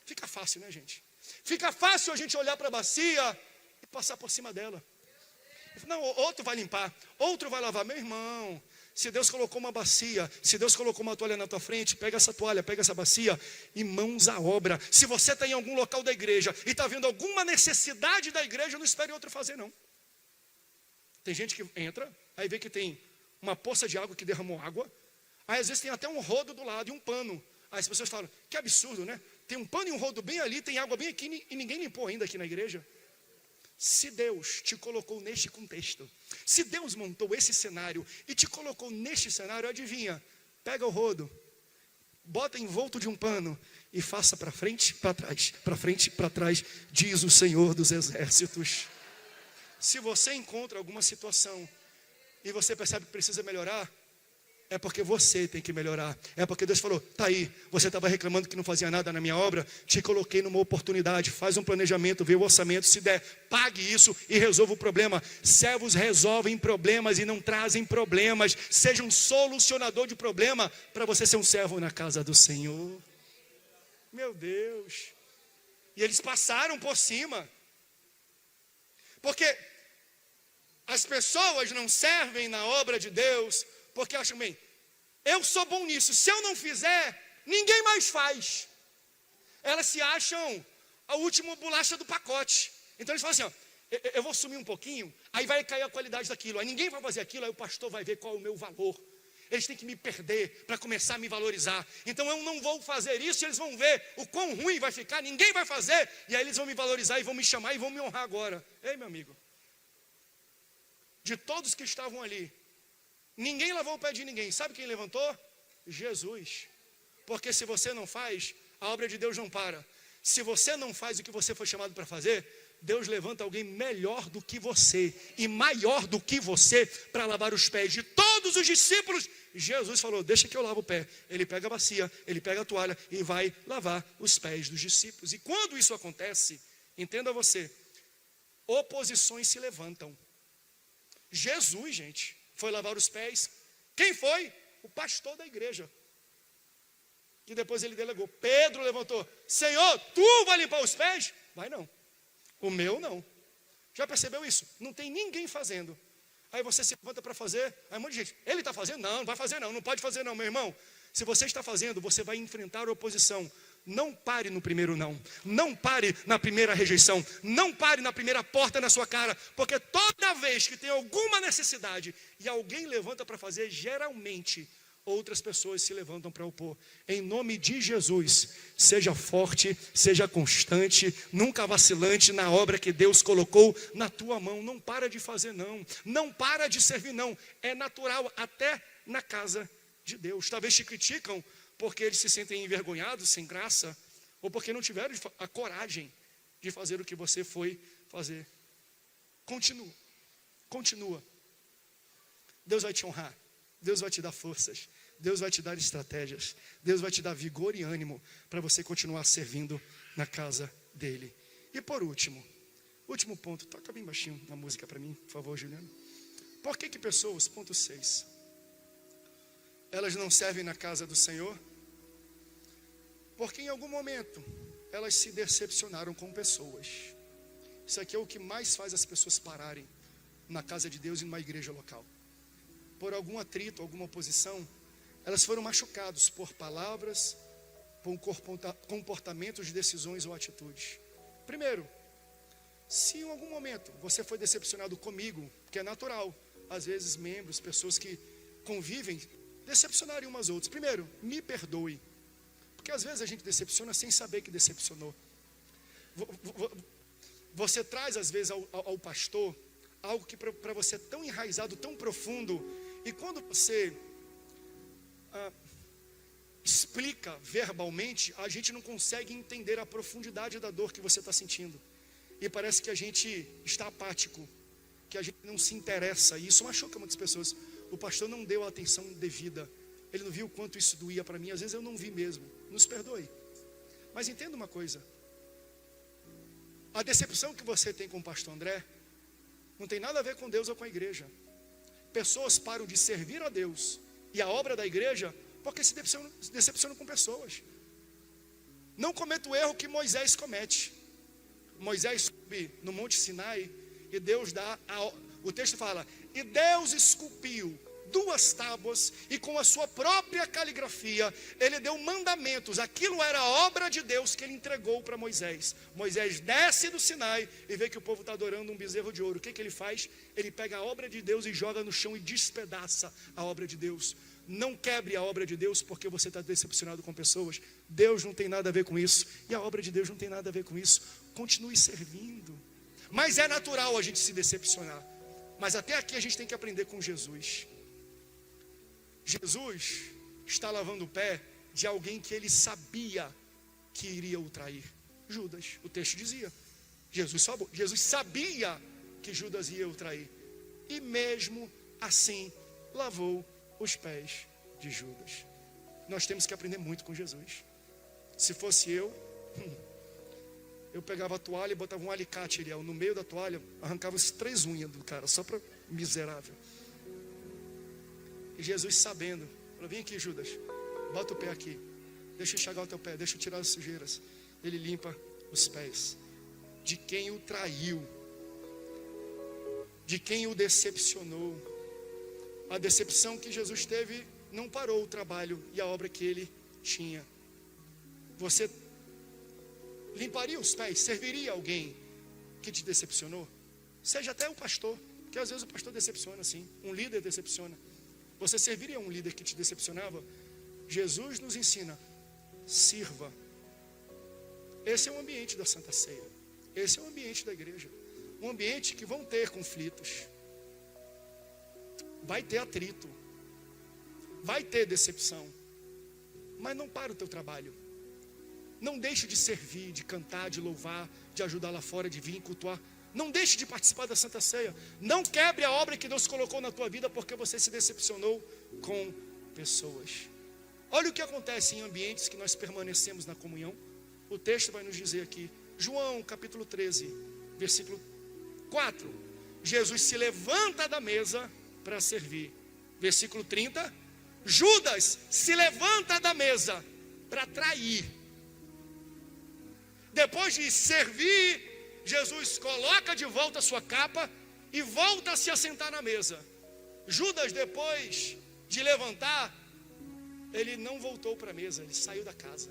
Fica fácil, né, gente? Fica fácil a gente olhar para a bacia e passar por cima dela. Não, outro vai limpar, outro vai lavar. Meu irmão, se Deus colocou uma bacia, se Deus colocou uma toalha na tua frente, pega essa toalha, pega essa bacia e mãos à obra. Se você está em algum local da igreja e está vendo alguma necessidade da igreja, não espere outro fazer, não. Tem gente que entra, aí vê que tem uma poça de água que derramou água, aí às vezes tem até um rodo do lado e um pano. Aí as pessoas falam, que absurdo, né? Tem um pano e um rodo bem ali, tem água bem aqui e ninguém limpou ainda aqui na igreja. Se Deus te colocou neste contexto, se Deus montou esse cenário e te colocou neste cenário, adivinha, pega o rodo, bota envolto de um pano e faça para frente, para trás, para frente, para trás, diz o Senhor dos Exércitos. Se você encontra alguma situação e você percebe que precisa melhorar, é porque você tem que melhorar. É porque Deus falou, tá aí, você estava reclamando que não fazia nada na minha obra, te coloquei numa oportunidade, faz um planejamento, vê o orçamento, se der, pague isso e resolva o problema. Servos resolvem problemas e não trazem problemas. Seja um solucionador de problema para você ser um servo na casa do Senhor. Meu Deus. E eles passaram por cima. Porque as pessoas não servem na obra de Deus porque acham bem, eu sou bom nisso, se eu não fizer, ninguém mais faz. Elas se acham a última bolacha do pacote. Então eles falam assim, ó, eu vou sumir um pouquinho, aí vai cair a qualidade daquilo, aí ninguém vai fazer aquilo, aí o pastor vai ver qual é o meu valor. Eles têm que me perder para começar a me valorizar. Então eu não vou fazer isso, e eles vão ver o quão ruim vai ficar, ninguém vai fazer, e aí eles vão me valorizar e vão me chamar e vão me honrar agora. Ei, meu amigo, de todos que estavam ali, ninguém lavou o pé de ninguém. Sabe quem levantou? Jesus. Porque se você não faz, a obra de Deus não para. Se você não faz o que você foi chamado para fazer, Deus levanta alguém melhor do que você e maior do que você para lavar os pés de todos os discípulos. Jesus falou, deixa que eu lavo o pé. Ele pega a bacia, ele pega a toalha e vai lavar os pés dos discípulos. E quando isso acontece, entenda você, oposições se levantam. Jesus, gente, foi lavar os pés. Quem foi? O pastor da igreja. Que depois ele delegou. Pedro levantou. Senhor, tu vai limpar os pés? Vai não. O meu não. Já percebeu isso? Não tem ninguém fazendo. Aí você se levanta para fazer. Aí um monte de gente. Ele está fazendo? Não, não vai fazer não. Não pode fazer não, meu irmão. Se você está fazendo, você vai enfrentar a oposição. Não pare no primeiro não. Não pare na primeira rejeição. Não pare na primeira porta na sua cara. Porque toda vez que tem alguma necessidade e alguém levanta para fazer, geralmente outras pessoas se levantam para opor. Em nome de Jesus, seja forte, seja constante, nunca vacilante na obra que Deus colocou na tua mão. Não para de fazer não. Não para de servir não. É natural até na casa de Deus. Talvez te criticam porque eles se sentem envergonhados, sem graça, ou porque não tiveram a coragem de fazer o que você foi fazer. Continua, continua. Deus vai te honrar, Deus vai te dar forças, Deus vai te dar estratégias, Deus vai te dar vigor e ânimo para você continuar servindo na casa dele. E por último ponto, toca bem baixinho uma música para mim, por favor, Juliano. Por que pessoas, ponto 6, elas não servem na casa do Senhor? Porque em algum momento elas se decepcionaram com pessoas. Isso aqui é o que mais faz as pessoas pararem na casa de Deus e numa igreja local. Por algum atrito, alguma oposição, elas foram machucadas por palavras, por comportamentos, decisões ou atitudes. Primeiro, se em algum momento você foi decepcionado comigo, que é natural, às vezes membros, pessoas que convivem, decepcionarem umas outras. Primeiro, me perdoe. Porque às vezes a gente decepciona sem saber que decepcionou. Você traz às vezes ao pastor algo que para você é tão enraizado, tão profundo, e quando você explica verbalmente, a gente não consegue entender a profundidade da dor que você está sentindo. E parece que a gente está apático, que a gente não se interessa, e isso machuca muitas pessoas. O pastor não deu a atenção devida, ele não viu o quanto isso doía para mim, às vezes eu não vi mesmo, nos perdoe. Mas entenda uma coisa, a decepção que você tem com o pastor André, não tem nada a ver com Deus ou com a igreja. Pessoas param de servir a Deus e a obra da igreja, porque se decepcionam com pessoas. Não cometa o erro que Moisés comete. Moisés sobe no Monte Sinai e Deus dá, o texto fala, e Deus esculpiu 2 tábuas e com a sua própria caligrafia ele deu mandamentos. Aquilo era a obra de Deus que ele entregou para Moisés. Moisés desce do Sinai e vê que o povo está adorando um bezerro de ouro. O que ele faz? Ele pega a obra de Deus e joga no chão e despedaça a obra de Deus. Não quebre a obra de Deus porque você está decepcionado com pessoas. Deus não tem nada a ver com isso, e a obra de Deus não tem nada a ver com isso. Continue servindo. Mas é natural a gente se decepcionar. Mas até aqui a gente tem que aprender com Jesus. Jesus está lavando o pé de alguém que ele sabia que iria o trair. Judas, o texto dizia. Jesus sabia que Judas ia o trair. E mesmo assim lavou os pés de Judas. Nós temos que aprender muito com Jesus. Se fosse eu pegava a toalha e botava um alicate no meio da toalha, arrancava as 3 unhas do cara, só para miserável. E Jesus sabendo, falou, vem aqui Judas, bota o pé aqui, deixa eu enxagar o teu pé, deixa eu tirar as sujeiras. Ele limpa os pés de quem o traiu, de quem o decepcionou. A decepção que Jesus teve não parou o trabalho e a obra que ele tinha. Você limparia os pés, serviria alguém que te decepcionou? Seja até um pastor, porque às vezes o pastor decepciona sim, um líder decepciona. Você serviria um líder que te decepcionava? Jesus nos ensina, sirva. Esse é o ambiente da Santa Ceia. Esse é o ambiente da igreja. Um ambiente que vão ter conflitos. Vai ter atrito. Vai ter decepção. Mas não para o teu trabalho. Não deixe de servir, de cantar, de louvar, de ajudar lá fora, de vir cultuar. Não deixe de participar da Santa Ceia. Não quebre a obra que Deus colocou na tua vida porque você se decepcionou com pessoas. Olha o que acontece em ambientes que nós permanecemos na comunhão. O texto vai nos dizer aqui, João capítulo 13, versículo 4. Jesus se levanta da mesa para servir. Versículo 30. Judas se levanta da mesa para trair. Depois de servir, Jesus coloca de volta a sua capa e volta a se assentar na mesa. Judas, depois de levantar, ele não voltou para a mesa, ele saiu da casa.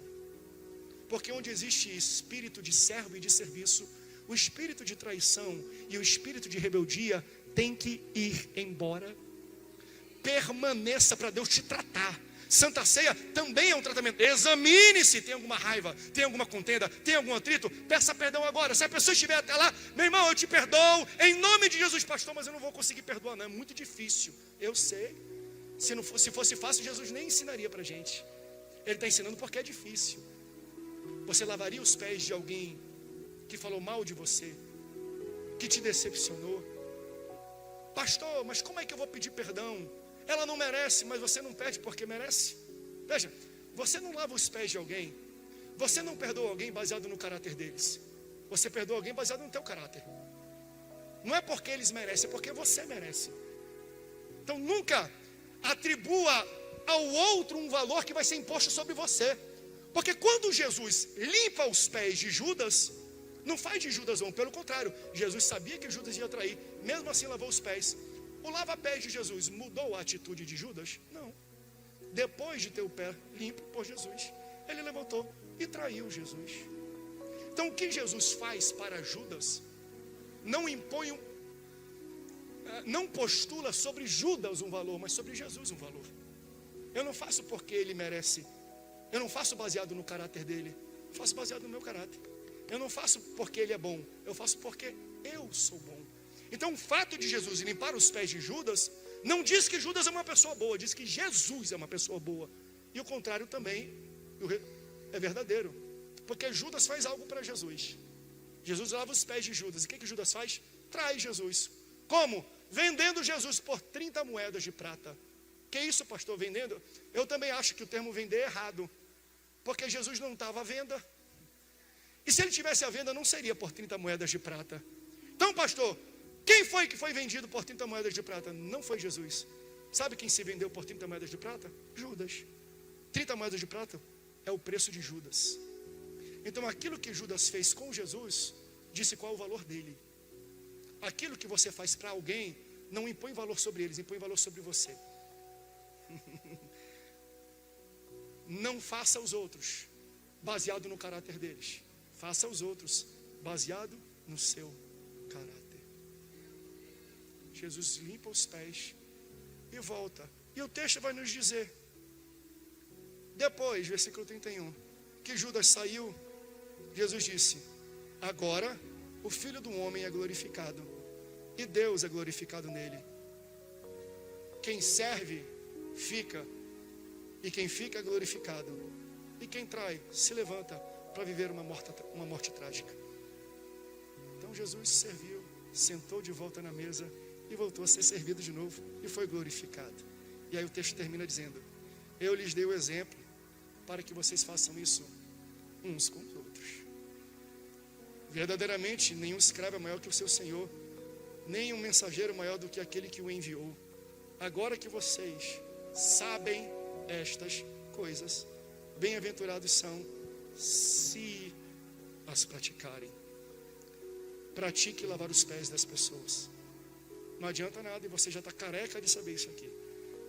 Porque onde existe espírito de servo e de serviço, o espírito de traição e o espírito de rebeldia tem que ir embora. Permaneça para Deus te tratar. Santa Ceia também é um tratamento. Examine se tem alguma raiva, tem alguma contenda, tem algum atrito. Peça perdão agora. Se a pessoa estiver até lá, meu irmão, eu te perdoo em nome de Jesus, pastor, mas eu não vou conseguir perdoar, não. É muito difícil. Eu sei. Se fosse fácil, Jesus nem ensinaria para a gente. Ele está ensinando porque é difícil. Você lavaria os pés de alguém que falou mal de você, que te decepcionou? Pastor, mas como é que eu vou pedir perdão? Ela não merece, mas você não pede porque merece. Veja, você não lava os pés de alguém, você não perdoa alguém baseado no caráter deles. Você perdoa alguém baseado no teu caráter. Não é porque eles merecem, é porque você merece. Então nunca atribua ao outro um valor que vai ser imposto sobre você. Porque quando Jesus limpa os pés de Judas, não faz de Judas um, pelo contrário, Jesus sabia que Judas ia trair, mesmo assim lavou os pés. O lava-pés de Jesus mudou a atitude de Judas? Não. Depois de ter o pé limpo por Jesus, ele levantou e traiu Jesus. Então o que Jesus faz para Judas, não impõe não postula sobre Judas um valor, mas sobre Jesus um valor. Eu não faço porque ele merece, eu não faço baseado no caráter dele, eu faço baseado no meu caráter. Eu não faço porque ele é bom, eu faço porque eu sou bom. Então o fato de Jesus limpar os pés de Judas, não diz que Judas é uma pessoa boa, diz que Jesus é uma pessoa boa. E o contrário também é verdadeiro, porque Judas faz algo para Jesus. Jesus lava os pés de Judas, e o que Judas faz? Trai Jesus. Como? Vendendo Jesus por 30 moedas de prata. Que isso, pastor, vendendo? Eu também acho que o termo vender é errado, porque Jesus não estava à venda. E se ele tivesse à venda, não seria por 30 moedas de prata. Então, pastor, quem foi que foi vendido por 30 moedas de prata? Não foi Jesus. Sabe quem se vendeu por 30 moedas de prata? Judas. 30 moedas de prata é o preço de Judas. Então, aquilo que Judas fez com Jesus, disse qual é o valor dele. Aquilo que você faz para alguém, não impõe valor sobre eles, impõe valor sobre você. Não faça aos outros baseado no caráter deles. Faça aos outros baseado no seu caráter. Jesus limpa os pés e volta. E o texto vai nos dizer, depois, versículo 31, que Judas saiu, Jesus disse: agora o Filho do Homem é glorificado, e Deus é glorificado nele. Quem serve, fica, e quem fica é glorificado. E quem trai, se levanta para viver uma morte trágica. Então Jesus serviu, sentou de volta na mesa e voltou a ser servido de novo e foi glorificado. E aí o texto termina dizendo: eu lhes dei o exemplo para que vocês façam isso uns com os outros. Verdadeiramente nenhum escravo é maior que o seu senhor, nem um mensageiro maior do que aquele que o enviou. Agora que vocês sabem estas coisas, bem-aventurados são se as praticarem. Pratique lavar os pés das pessoas. Não adianta nada, e você já está careca de saber isso aqui.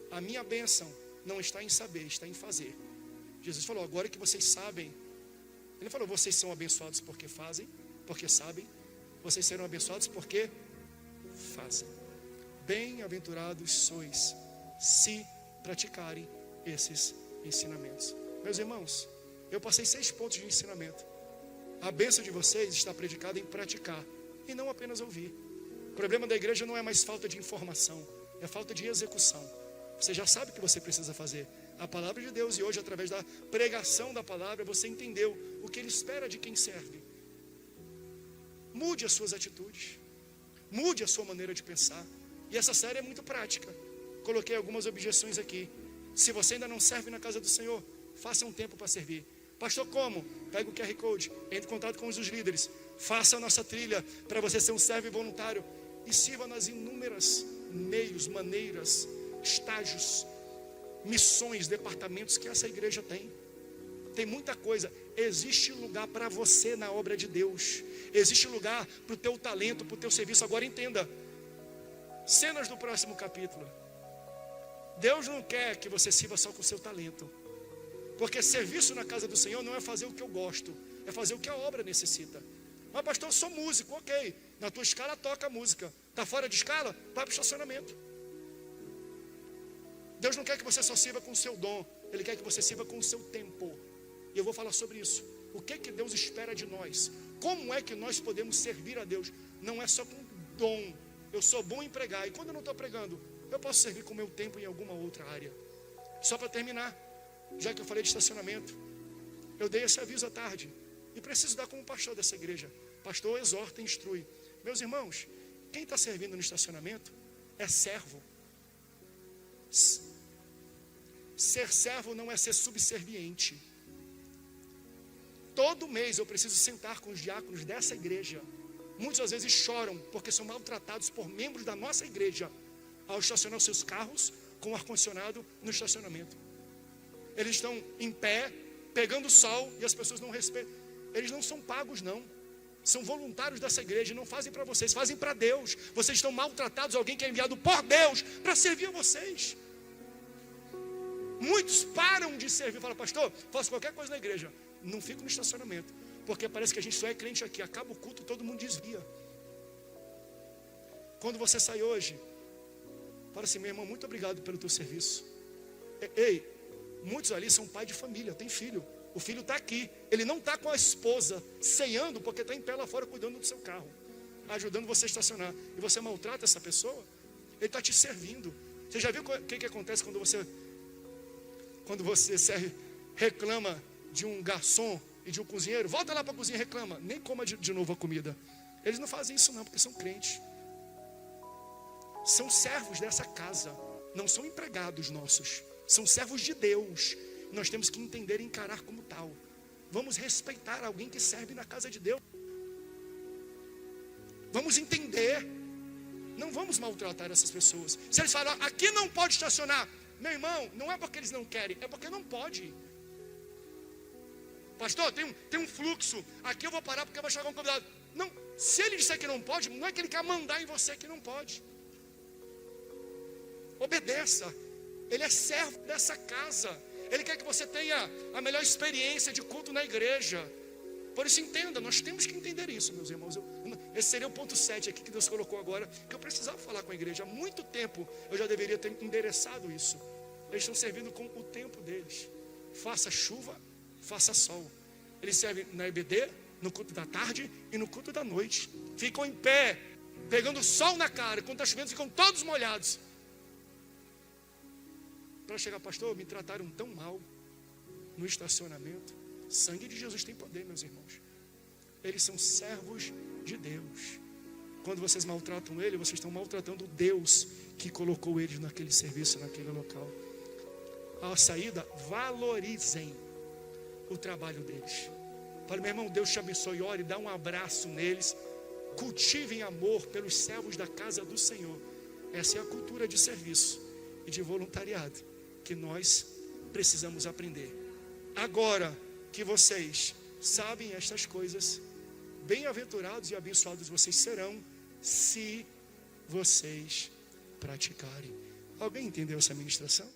A minha bênção não está em saber, está em fazer. Jesus falou: agora que vocês sabem. Ele falou: vocês são abençoados porque fazem, porque sabem. Vocês serão abençoados porque fazem. Bem-aventurados sois se praticarem esses ensinamentos. Meus irmãos, eu passei 6 pontos de ensinamento. A bênção de vocês está predicada em praticar e não apenas ouvir. O problema da igreja não é mais falta de informação, é falta de execução. Você já sabe o que você precisa fazer. A palavra de Deus, e hoje através da pregação da palavra, você entendeu o que Ele espera de quem serve. Mude as suas atitudes, mude a sua maneira de pensar. E essa série é muito prática. Coloquei algumas objeções aqui. Se você ainda não serve na casa do Senhor, faça um tempo para servir. Pastor, como? Pega o QR Code, entre em contato com os líderes, faça a nossa trilha para você ser um servo voluntário e sirva nas inúmeras meios, maneiras, estágios, missões, departamentos que essa igreja tem. Tem muita coisa. Existe lugar para você na obra de Deus. Existe lugar para o teu talento, para o teu serviço. Agora entenda, cenas do próximo capítulo. Deus não quer que você sirva só com o seu talento, porque serviço na casa do Senhor não é fazer o que eu gosto, é fazer o que a obra necessita. Mas pastor, eu sou músico, ok, na tua escala toca a música, está fora de escala, vai para o estacionamento. Deus não quer que você só sirva com o seu dom, Ele quer que você sirva com o seu tempo. E eu vou falar sobre isso. O que que Deus espera de nós? Como é que nós podemos servir a Deus? Não é só com dom. Eu sou bom em pregar, e quando eu não estou pregando, eu posso servir com o meu tempo em alguma outra área. Só para terminar, já que eu falei de estacionamento, eu dei esse aviso à tarde, e preciso dar como pastor dessa igreja. Pastor exorta e instrui. Meus irmãos, quem está servindo no estacionamento é servo. Ser servo não é ser subserviente. Todo mês eu preciso sentar com os diáconos dessa igreja. Muitos às vezes choram porque são maltratados por membros da nossa igreja ao estacionar os seus carros com ar-condicionado no estacionamento. Eles estão em pé, pegando sol e as pessoas não respeitam. Eles não são pagos, não. São voluntários dessa igreja, não fazem para vocês, fazem para Deus. Vocês estão maltratados, alguém que é enviado por Deus para servir a vocês. Muitos param de servir, falam, pastor, faço qualquer coisa na igreja, não fico no estacionamento, porque parece que a gente só é crente aqui, acaba o culto, todo mundo desvia. Quando você sai hoje, fala assim, meu irmão, muito obrigado pelo teu serviço. Ei, muitos ali são pai de família, tem filho. O filho está aqui, ele não está com a esposa ceando, porque está em pé lá fora cuidando do seu carro, ajudando você a estacionar. E você maltrata essa pessoa, ele está te servindo. Você já viu o que acontece quando você serve, reclama de um garçom e de um cozinheiro? Volta lá para a cozinha e reclama, nem coma de novo a comida. Eles não fazem isso não, porque são crentes. São servos dessa casa, não são empregados nossos, são servos de Deus. Nós temos que entender e encarar como tal. Vamos respeitar alguém que serve na casa de Deus. Vamos entender. Não vamos maltratar essas pessoas. Se eles falam, aqui não pode estacionar, meu irmão, não é porque eles não querem, é porque não pode. Pastor, tem um fluxo, aqui eu vou parar porque vai chegar um convidado. Não, se ele disser que não pode, não é que ele quer mandar em você que não pode. Obedeça. Ele é servo dessa casa. Ele quer que você tenha a melhor experiência de culto na igreja. Por isso entenda, nós temos que entender isso, meus irmãos. Esse seria o ponto 7 aqui que Deus colocou agora, que eu precisava falar com a igreja. Há muito tempo eu já deveria ter endereçado isso. Eles estão servindo com o tempo deles. Faça chuva, faça sol. Eles servem na EBD, no culto da tarde e no culto da noite. Ficam em pé, pegando sol na cara. Quando está chovendo, ficam todos molhados. Para chegar, pastor, me trataram tão mal no estacionamento. Sangue de Jesus tem poder, meus irmãos. Eles são servos de Deus. Quando vocês maltratam ele, vocês estão maltratando o Deus que colocou eles naquele serviço, naquele local. À saída, valorizem o trabalho deles. Fale, meu irmão, Deus te abençoe, ore, dá um abraço neles. Cultivem amor pelos servos da casa do Senhor. Essa é a cultura de serviço e de voluntariado que nós precisamos aprender. Agora que vocês sabem estas coisas, bem-aventurados e abençoados vocês serão, se vocês praticarem. Alguém entendeu essa ministração?